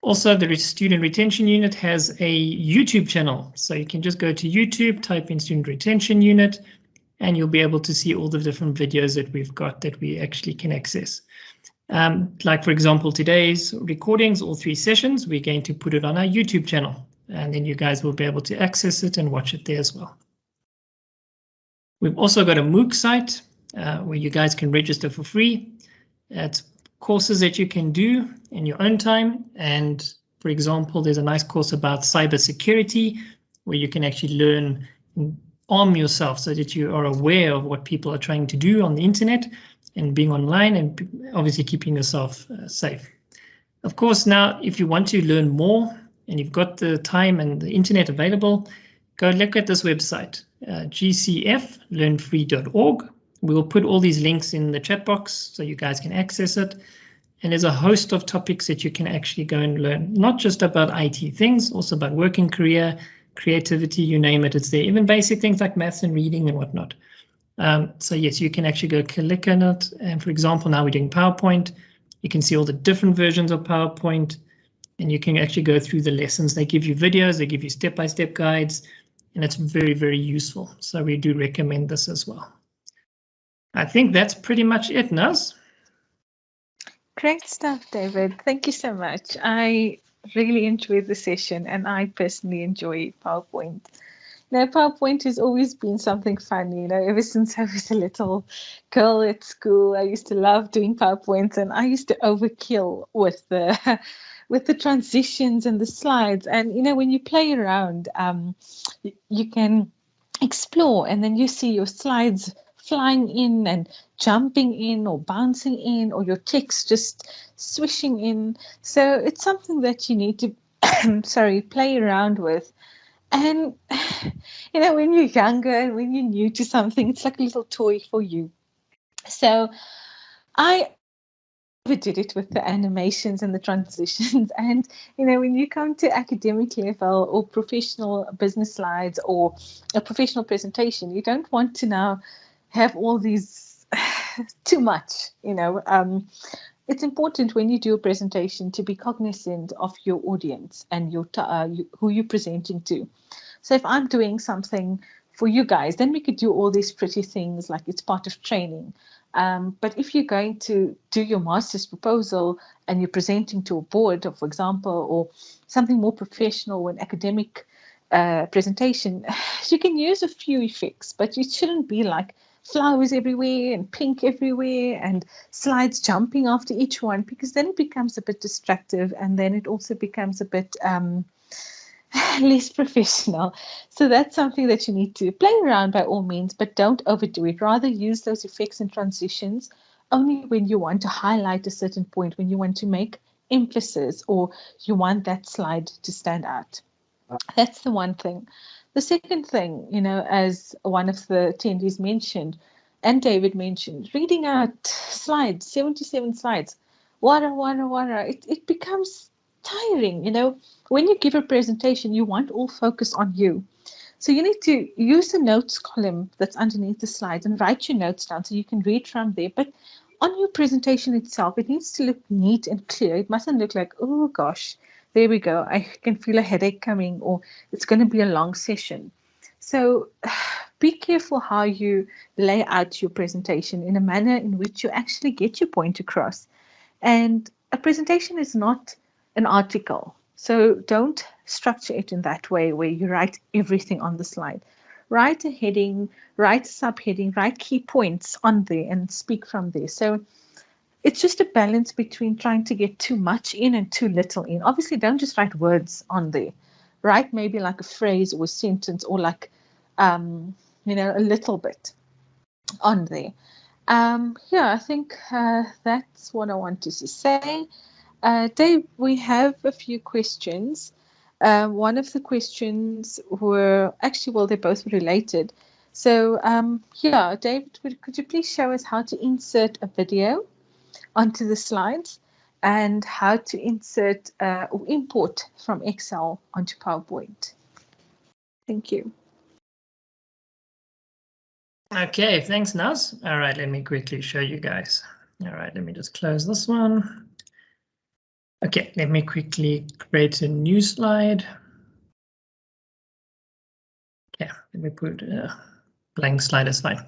Also, the Student Retention Unit has a YouTube channel. So you can just go to YouTube, type in Student Retention Unit, and you'll be able to see all the different videos that we've got that we actually can access. Like, for example, today's recordings, all 3 sessions, we're going to put it on our YouTube channel, and then you guys will be able to access it and watch it there as well. We've also got a Mooc site where you guys can register for free. It's courses that you can do in your own time. And for example, there's a nice course about cybersecurity where you can actually learn and arm yourself so that you are aware of what people are trying to do on the internet and being online, and obviously keeping yourself safe. Of course, now, if you want to learn more and you've got the time and the internet available, go look at this website, gcflearnfree.org. We will put all these links in the chat box so you guys can access it. And there's a host of topics that you can actually go and learn, not just about IT things, also about working career, creativity, you name it, it's there. Even basic things like maths and reading and whatnot. So yes, you can actually go click on it. And for example, now we're doing PowerPoint. You can see all the different versions of PowerPoint, and you can actually go through the lessons. They give you videos, they give you step-by-step guides, and it's very, very useful. So we do recommend this as well. I think that's pretty much it, Naz.
Great stuff, David. Thank you so much. I really enjoyed the session, and I personally enjoy PowerPoint. Now, PowerPoint has always been something fun, you know, ever since I was a little girl at school. I used to love doing PowerPoints, and I used to overkill with the with the transitions and the slides. And, you know, when you play around, you can explore, and then you see your slides flying in and jumping in or bouncing in, or your text just swishing in. So it's something that you need to, play around with. And, you know, when you're younger and when you're new to something, it's like a little toy for you. So I did it with the animations and the transitions. And, you know, when you come to academic level or professional business slides or a professional presentation, you don't want to now have all these too much, you know. It's important when you do a presentation to be cognizant of your audience and your who you're presenting to. So if I'm doing something for you guys, then we could do all these pretty things like it's part of training. But if you're going to do your master's proposal and you're presenting to a board, or for example, or something more professional, an academic presentation, you can use a few effects, but it shouldn't be like flowers everywhere and pink everywhere and slides jumping after each one, because then it becomes a bit distractive, and then it also becomes a bit less professional. So that's something that you need to play around by all means, but don't overdo it. Rather use those effects and transitions only when you want to highlight a certain point, when you want to make emphasis, or you want that slide to stand out. That's the one thing. The second thing, you know, as one of the attendees mentioned, and David mentioned, reading out slides, 77 slides, wara. It becomes tiring, you know. When you give a presentation, you want all focus on you. So you need to use the notes column that's underneath the slides and write your notes down so you can read from there. But on your presentation itself, it needs to look neat and clear. It mustn't look like, oh gosh, there we go, I can feel a headache coming, or it's going to be a long session. So be careful how you lay out your presentation in a manner in which you actually get your point across. And a presentation is not an article, so don't structure it in that way where you write everything on the slide. Write a heading, write a subheading, write key points on there and speak from there. So it's just a balance between trying to get too much in and too little in. Obviously, don't just write words on there. Write maybe like a phrase or a sentence, or like, you know, a little bit on there. Yeah, I think that's what I wanted to say. Dave, we have a few questions. One of the questions were actually, well, they're both related. So, yeah, David, could you please show us how to insert a video onto the slides and how to insert or import from Excel onto PowerPoint? Thank you.
Okay, thanks, Naz. All right, let me quickly show you guys. All right, let me just close this one. Okay, let me quickly create a new slide. Yeah, let me put a blank slide as fine.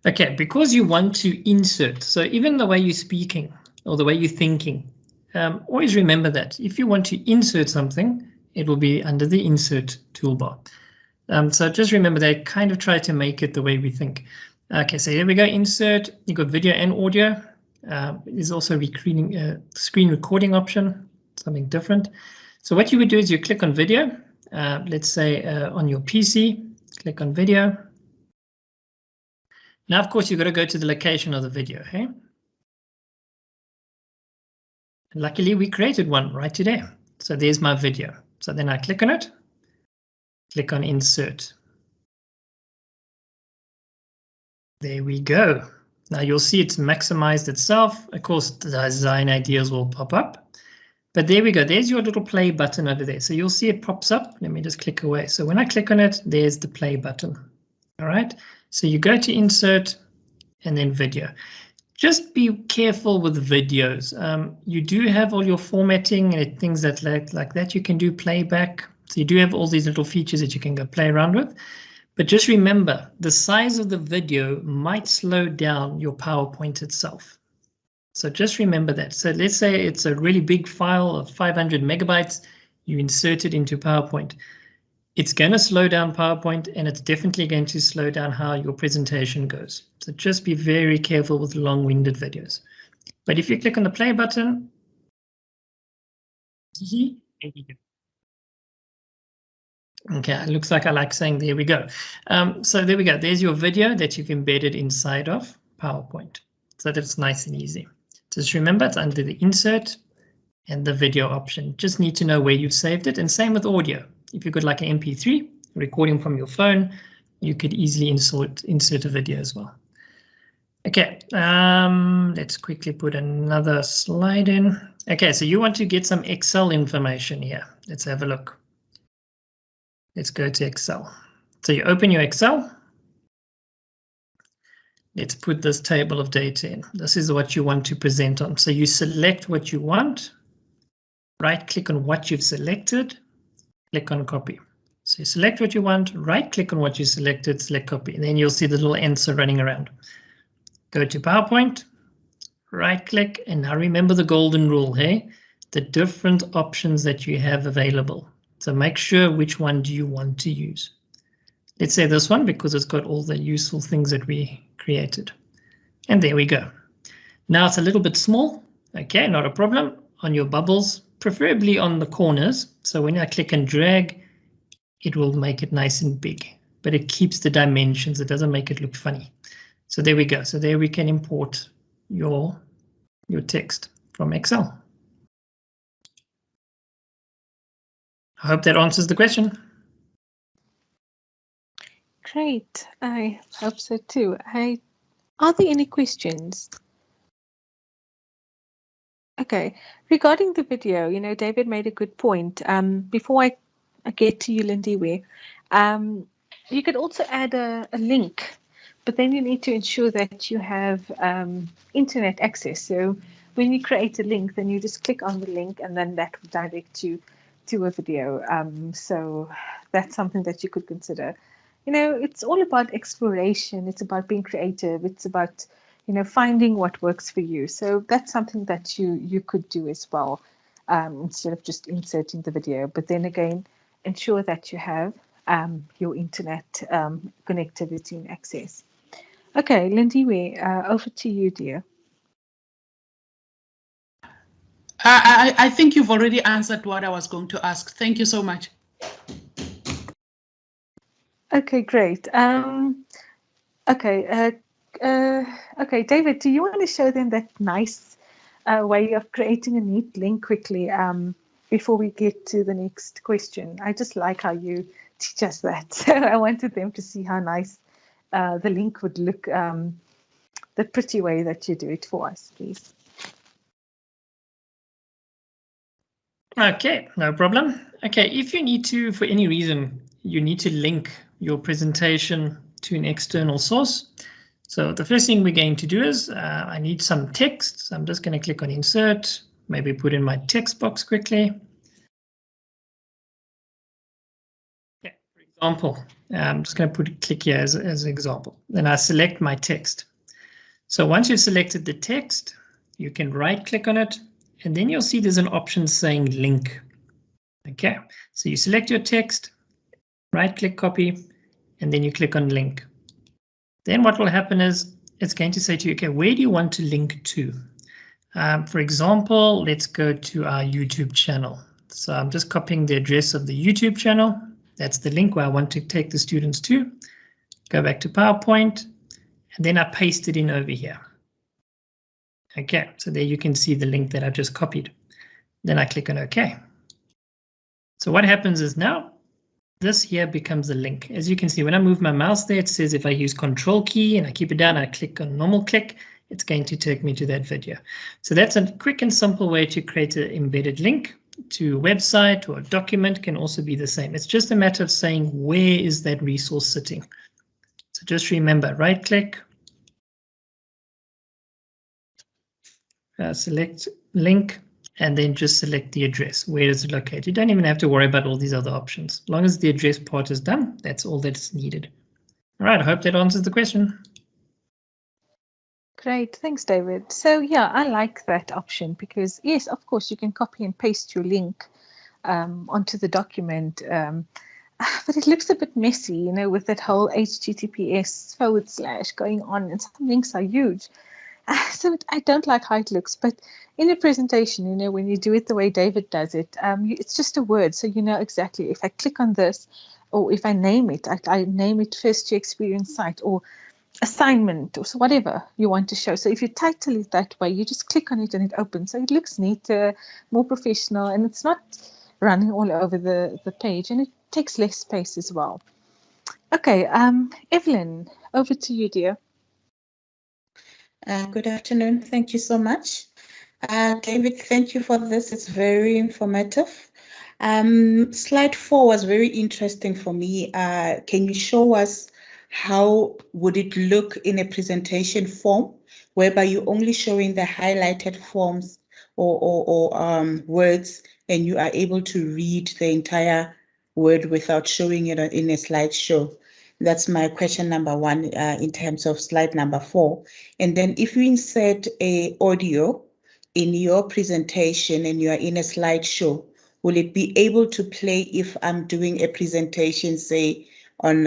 Okay, because you want to insert, so even the way you're speaking or the way you're thinking, always remember that if you want to insert something, it will be under the insert toolbar. So just remember that, kind of try to make it the way we think. Okay, so here we go, insert, you got video and audio. There's also a screen recording option, something different. So what you would do is you click on video. Let's say on your PC, click on video. Now, of course, you've got to go to the location of the video. Hey? Luckily, we created one right today. So there's my video. So then I click on it, click on insert. There we go. Now you'll see it's maximized itself. Of course, the design ideas will pop up. But there we go. There's your little play button over there. So you'll see it pops up. Let me just click away. So when I click on it, there's the play button. All right. So you go to insert and then video. Just be careful with videos. You do have all your formatting and things that like that. You can do playback. So you do have all these little features that you can go play around with. But just remember, the size of the video might slow down your PowerPoint itself. So just remember that. So let's say it's a really big file of 500 megabytes. You insert it into PowerPoint. It's going to slow down PowerPoint, and it's definitely going to slow down how your presentation goes. So just be very careful with long-winded videos. But if you click on the play button, okay, it looks like I like saying there we go. So there we go. There's your video that you've embedded inside of PowerPoint. So that it's nice and easy. Just remember it's under the insert and the video option. Just need to know where you've saved it. And same with audio. If you've got like an MP3 recording from your phone, you could easily insert a video as well. Okay, let's quickly put another slide in. Okay, so you want to get some Excel information here. Let's have a look. Let's go to Excel. So you open your Excel. Let's put this table of data in. This is what you want to present on. So you select what you want, right click on what you've selected, click on copy. So you select what you want, right click on what you selected, select copy, and then you'll see the little answer running around. Go to PowerPoint, right click, and now remember the golden rule, hey? The different options that you have available. So make sure which one do you want to use. Let's say this one because it's got all the useful things that we created. And there we go. Now it's a little bit small. Okay, not a problem. On your bubbles, preferably on the corners. So when I click and drag, it will make it nice and big, but it keeps the dimensions. It doesn't make it look funny. So there we go. So there we can import your text from Excel. I hope that answers the question.
Great. I hope so too. Are there any questions? Okay. Regarding the video, you know, David made a good point. Before I get to you, Lindiwe, you could also add a link, but then you need to ensure that you have internet access. So when you create a link, then you just click on the link and then that will direct you to a video. So that's something that you could consider. You know, it's all about exploration. It's about being creative. It's about, you know, finding what works for you. So that's something that you could do as well, instead of just inserting the video. But then again, ensure that you have your internet connectivity and access. Okay, Lindiwe, over to you, dear.
I think you've already answered what I was going to ask. Thank you so much.
Okay, great. Okay, David, do you want to show them that nice way of creating a neat link quickly before we get to the next question? I just like how you teach us that. So I wanted them to see how nice the link would look, the pretty way that you do it for us, please.
Okay, no problem. Okay, if you need to, for any reason, you need to link your presentation to an external source. So the first thing we're going to do is I need some text. So I'm just going to click on insert, maybe put in my text box quickly. Okay, for example, I'm just going to click here as an example. Then I select my text. So once you've selected the text, you can right click on it. And then you'll see there's an option saying link. Okay, so you select your text, right click copy, and then you click on link. Then what will happen is it's going to say to you, okay, where do you want to link to? For example, let's go to our YouTube channel. So I'm just copying the address of the YouTube channel. That's the link where I want to take the students to. Go back to PowerPoint, and then I paste it in over here. Okay, so there you can see the link that I just copied. Then I click on OK. So what happens is now this here becomes a link. As you can see, when I move my mouse there, it says if I use Control key and I keep it down, I click on normal click, it's going to take me to that video. So that's a quick and simple way to create an embedded link to a website, or a document can also be the same. It's just a matter of saying where is that resource sitting. So just remember, right click, select link, and then just select the address. Where is it located? You don't even have to worry about all these other options. As long as the address part is done, that's all that's needed. All right, I hope that answers the question.
Great, thanks, David. So yeah, I like that option because yes, of course, you can copy and paste your link onto the document, but it looks a bit messy, you know, with that whole HTTPS / going on, and some links are huge. So I don't like how it looks, but in a presentation, you know, when you do it the way David does it, it's just a word. So you know exactly if I click on this, or if I name it, I name it first year experience site or assignment, or so whatever you want to show. So if you title it that way, you just click on it and it opens. So it looks neater, more professional, and it's not running all over the page, and it takes less space as well. Okay, Evelyn, over to you, dear.
Good afternoon. Thank you so much. David, thank you for this. It's very informative. Slide 4 was very interesting for me. Can you show us how would it look in a presentation form, whereby you're only showing the highlighted forms or words, and you are able to read the entire word without showing it in a slideshow? That's my question number 1 in terms of slide number 4. And then if you insert a audio in your presentation and you are in a slideshow, will it be able to play if I'm doing a presentation, say on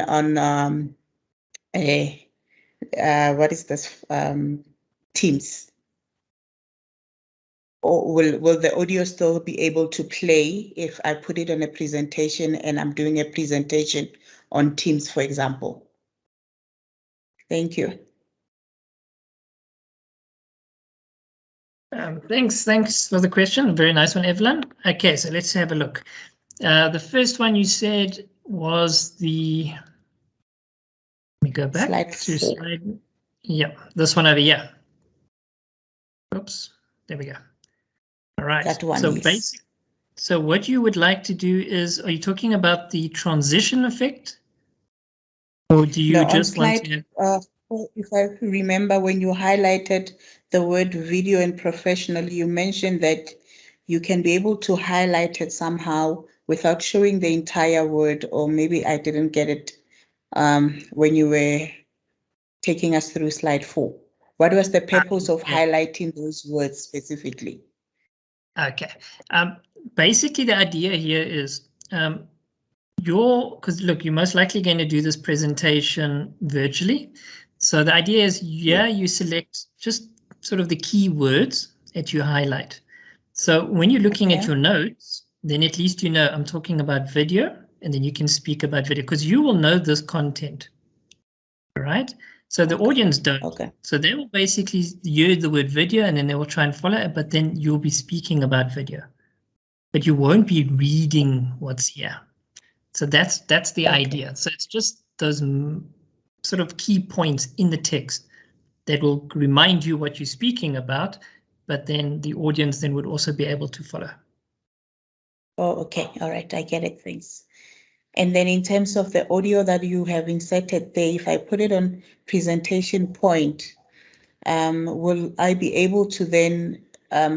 what is this, Teams? Or will the audio still be able to play if I put it on a presentation and I'm doing a presentation on Teams, for example? Thank you.
Thanks for the question. Very nice one, Evelyn. Okay, so let's have a look. The first one you said was the, let me go back to slide. Yeah, this one over here. Oops, there we go. All right,
that one,
so
yes.
So what you would like to do is, are you talking about the transition effect? Or do you just want to...
if I remember, when you highlighted the word video and professional, you mentioned that you can be able to highlight it somehow without showing the entire word, or maybe I didn't get it when you were taking us through slide 4. What was the purpose of highlighting those words specifically?
Okay, basically the idea here is because look, you're most likely going to do this presentation virtually. So the idea is, you select just sort of the key words that you highlight. So when you're looking at your notes, then at least you know I'm talking about video, and then you can speak about video because you will know this content, all right? So the audience don't. Okay. So they will basically hear the word video and then they will try and follow it, but then you'll be speaking about video, but you won't be reading what's here. So that's the idea. So it's just those sort of key points in the text that will remind you what you're speaking about, but then the audience then would also be able to follow.
Oh, okay. All right. I get it. Thanks. And then in terms of the audio that you have inserted there, if I put it on presentation point, will I be able to then,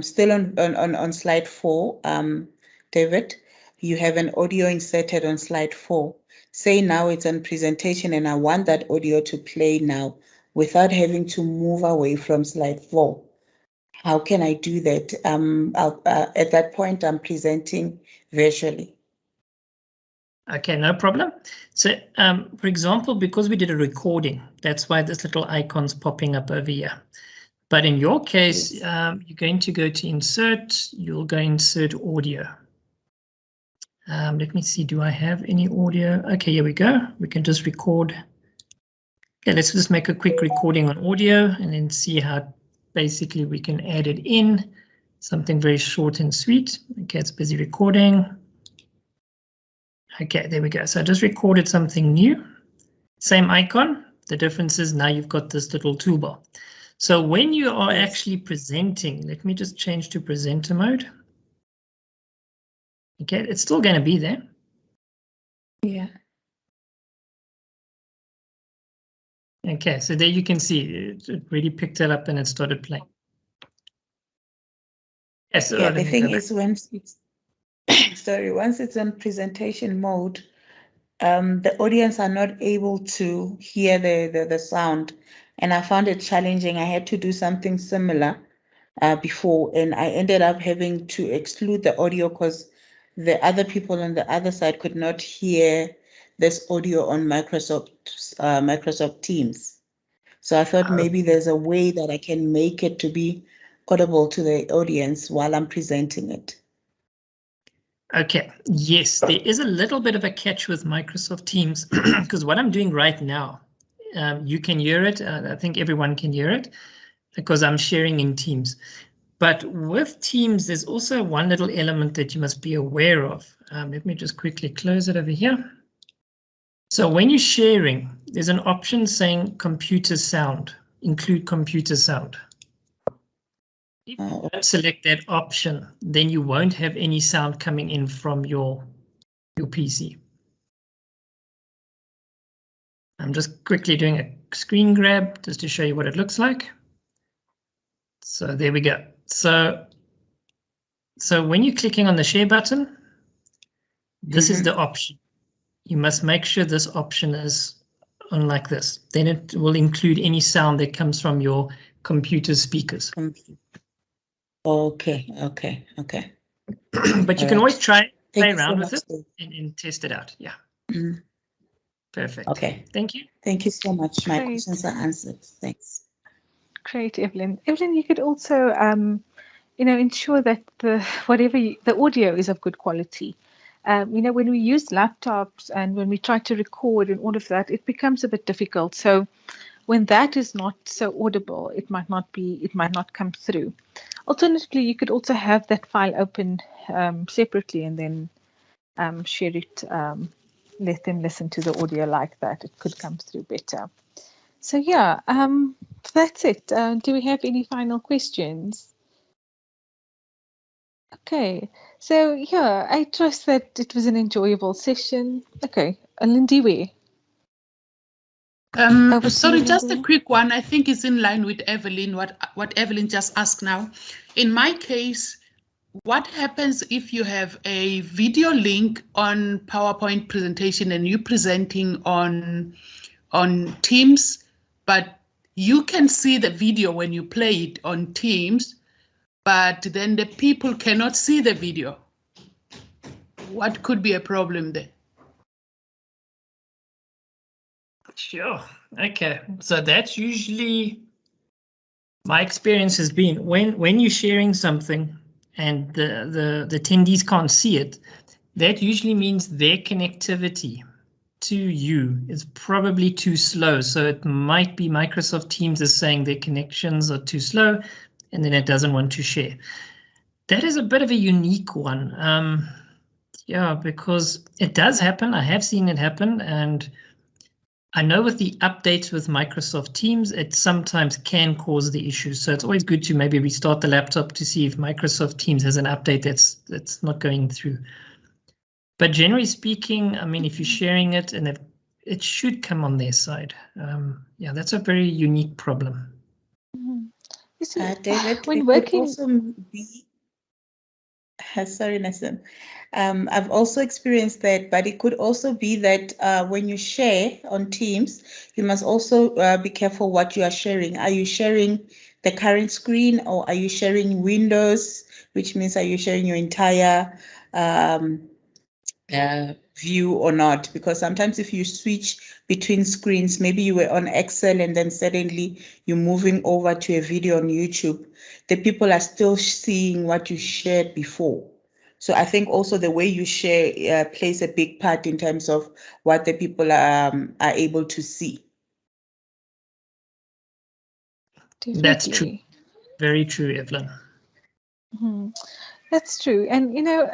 still on slide 4, David, you have an audio inserted on slide 4. Say now it's on presentation and I want that audio to play now without having to move away from slide 4. How can I do that? At that point, I'm presenting visually.
Okay, no problem. So, for example, because we did a recording, that's why this little icon's popping up over here. But in your case, you're going to go to Insert. You'll go Insert Audio. Let me see, do I have any audio? Okay, here we go. We can just record. Okay, let's just make a quick recording on audio and then see how basically we can add it in. Something very short and sweet. Okay, it's busy recording. Okay, there we go. So I just recorded something new. Same icon. The difference is now you've got this little toolbar. So when you are actually presenting, let me just change to presenter mode. Okay, it's still going to be there.
Yeah.
Okay, so there you can see it really picked it up and it started playing. Yes,
Yeah, the thing is once it's sorry, once it's in presentation mode, the audience are not able to hear the sound, and I found it challenging. I had to do something similar before, and I ended up having to exclude the audio because the other people on the other side could not hear this audio on Microsoft Teams. So I thought maybe there's a way that I can make it to be audible to the audience while I'm presenting it.
Okay, yes, there is a little bit of a catch with Microsoft Teams because what I'm doing right now, you can hear it. I think everyone can hear it because I'm sharing in Teams. But with Teams, there's also one little element that you must be aware of. Let me just quickly close it over here. So when you're sharing, there's an option saying computer sound, include computer sound. If you don't select that option, then you won't have any sound coming in from your PC. I'm just quickly doing a screen grab just to show you what it looks like. So there we go. So when you're clicking on the share button, this is the option. You must make sure this option is on like this. Then it will include any sound that comes from your computer speakers.
Okay.
But you can always play around with it and test it out. Yeah. Perfect.
Okay.
Thank you.
Thank you so much. My questions are answered. Thanks.
Great, Evelyn. Evelyn, you could also, ensure that the audio is of good quality. When we use laptops and when we try to record and all of that, it becomes a bit difficult. So when that is not so audible, it might not come through. Alternatively, you could also have that file open separately and then share it, let them listen to the audio like that. It could come through better. So yeah, that's it. Do we have any final questions? Okay, so yeah, I trust that it was an enjoyable session. Okay, Lindiwe.
Sorry, just a quick one. I think it's in line with Evelyn, what Evelyn just asked now. In my case, what happens if you have a video link on PowerPoint presentation and you're presenting on Teams, but you can see the video when you play it on Teams, but then the people cannot see the video? What could be a problem there?
Sure. Okay. So that's usually my experience has been when you're sharing something and the attendees can't see it, that usually means their connectivity to you is probably too slow. So it might be Microsoft Teams is saying their connections are too slow and then it doesn't want to share. That is a bit of a unique one. Yeah, because it does happen. I have seen it happen, and I know with the updates with Microsoft Teams, it sometimes can cause the issue. So it's always good to maybe restart the laptop to see if Microsoft Teams has an update that's not going through. But generally speaking, I mean, if you're sharing it, and it should come on their side. Yeah, that's a very unique problem.
David, when working, also be. Sorry, Nassim. I've also experienced that, but it could also be that when you share on Teams, you must also be careful what you are sharing. Are you sharing the current screen, or are you sharing windows, which means are you sharing your entire view or not, because sometimes if you switch between screens, maybe you were on Excel and then suddenly you're moving over to a video on YouTube, the people are still seeing what you shared before. So I think also the way you share plays a big part in terms of what the people are able to see.
Definitely.
That's true. Very true, Evelyn.
That's true. And, you know,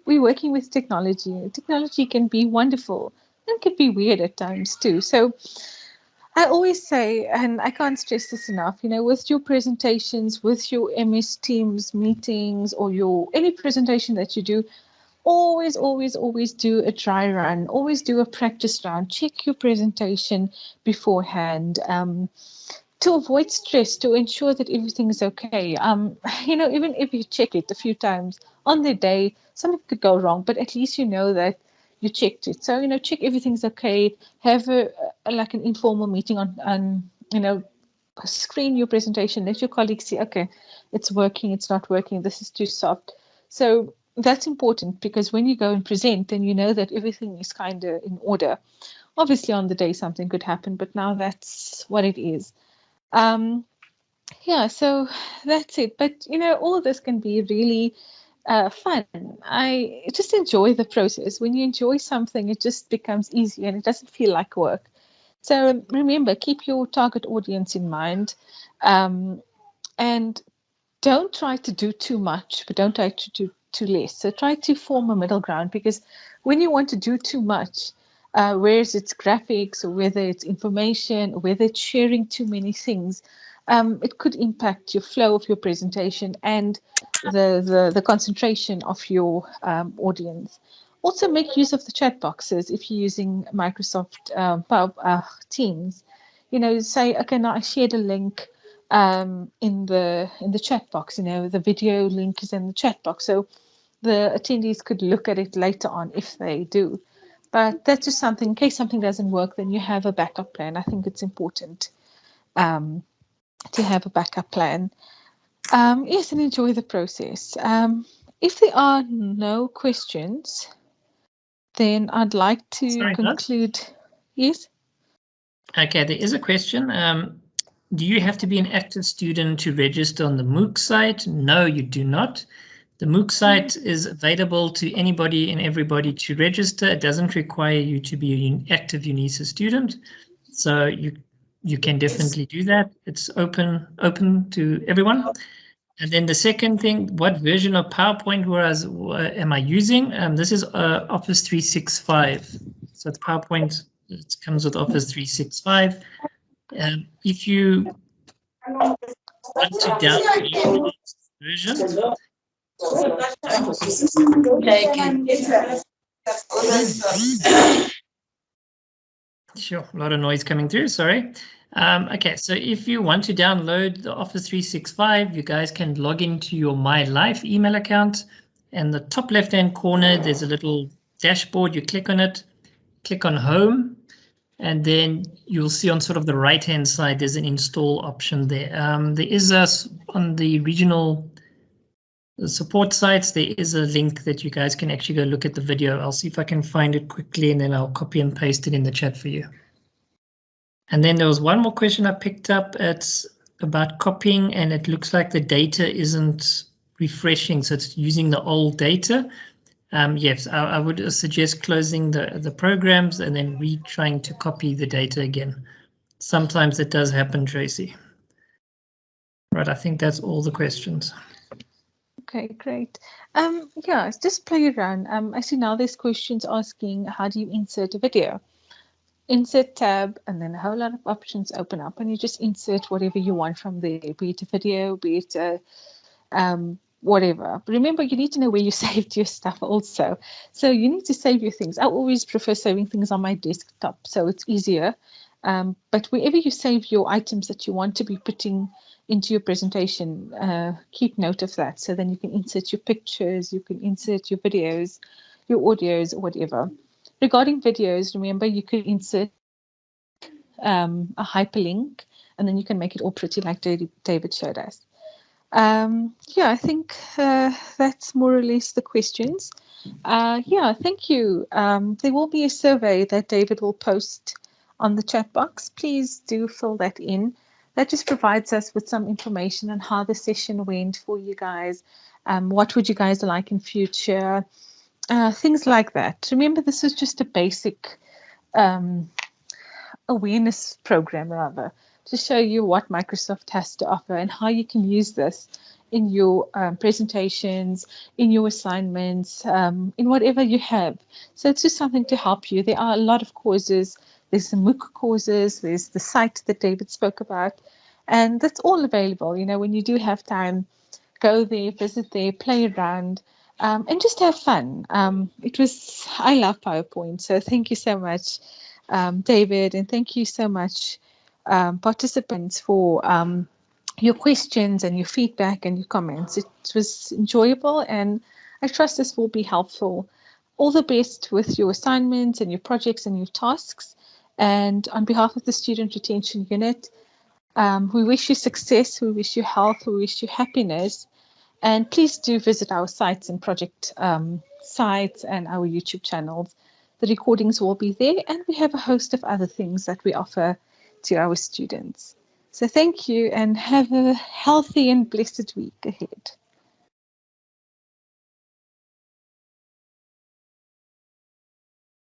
we're working with technology. Technology can be wonderful and can be weird at times too. So I always say, and I can't stress this enough, you know, with your presentations, with your MS Teams meetings or any presentation that you do, always do a dry run, always do a practice run, check your presentation beforehand. To avoid stress, to ensure that everything is okay. You know, even if you check it a few times on the day, something could go wrong, but at least you know that you checked it. So, you know, check everything's okay. Have like an informal meeting on, you know, screen your presentation. Let your colleagues see, okay, it's working, it's not working, this is too soft. So that's important, because when you go and present, then you know that everything is kind of in order. Obviously, on the day something could happen, but now that's what it is. Yeah, so that's it. But, you know, all of this can be really fun. I just enjoy the process. When you enjoy something, it just becomes easy and it doesn't feel like work. So remember, keep your target audience in mind, and don't try to do too much, but don't try to do too less. So try to form a middle ground, because when you want to do too much, whether it's graphics or whether it's information or whether it's sharing too many things, it could impact your flow of your presentation and the concentration of your audience. Also, make use of the chat boxes if you're using Microsoft Teams. You know, say, okay, now I shared a link in the chat box. You know, the video link is in the chat box, so the attendees could look at it later on if they do. But that's just something, in case something doesn't work, then you have a backup plan. I think it's important to have a backup plan. Yes, and enjoy the process. If there are no questions, then I'd like to conclude. Yes?
Okay, there is a question. Do you have to be an active student to register on the Mooc site? No, you do not. The Mooc site is available to anybody and everybody to register. It doesn't require you to be an active UNISA student, so you can definitely do that. It's open to everyone. And then the second thing, what version of PowerPoint am I using? This is Office 365. So it's PowerPoint. It comes with Office 365. If you want to download the version, sure, a lot of noise coming through, sorry. Okay, so if you want to download the Office 365, you guys can log into your My Life email account. In the top left-hand corner, there's a little dashboard. You click on it, click on Home, and then you'll see on sort of the right-hand side, there's an install option there. There is on the regional support sites, there is a link that you guys can actually go look at the video. I'll see if I can find it quickly, and then I'll copy and paste it in the chat for you. And then there was one more question I picked up. It's about copying, and it looks like the data isn't refreshing, so it's using the old data. Yes, I would suggest closing the programs and then retrying to copy the data again. Sometimes it does happen, Tracy. Right, I think that's all the questions.
Okay, great. Yeah, just play around. I see now there's questions asking, how do you insert a video? Insert tab, and then a whole lot of options open up, and you just insert whatever you want from there, be it a video, be it whatever. But remember, you need to know where you saved your stuff also. So you need to save your things. I always prefer saving things on my desktop, so it's easier. But wherever you save your items that you want to be putting into your presentation, keep note of that. So then you can insert your pictures, you can insert your videos, your audios, or whatever. Regarding videos, remember, you could insert a hyperlink, and then you can make it all pretty like David showed us. Yeah, I think that's more or less the questions. Yeah, thank you. There will be a survey that David will post on the chat box. Please do fill that in. That just provides us with some information on how the session went for you guys. What would you guys like in future? Things like that. Remember, this is just a basic awareness program, rather, to show you what Microsoft has to offer and how you can use this in your presentations, in your assignments, in whatever you have. So it's just something to help you. There are a lot of courses. There's the Mooc courses. There's the site that David spoke about. And that's all available. You know, when you do have time, go there, visit there, play around, and just have fun. I love PowerPoint. So thank you so much, David, and thank you so much, participants, for your questions and your feedback and your comments. It was enjoyable, and I trust this will be helpful. All the best with your assignments and your projects and your tasks. And on behalf of the Student Retention Unit, we wish you success, we wish you health, we wish you happiness. And please do visit our sites and project sites and our YouTube channels. The recordings will be there, and we have a host of other things that we offer to our students. So thank you, and have a healthy and blessed week ahead.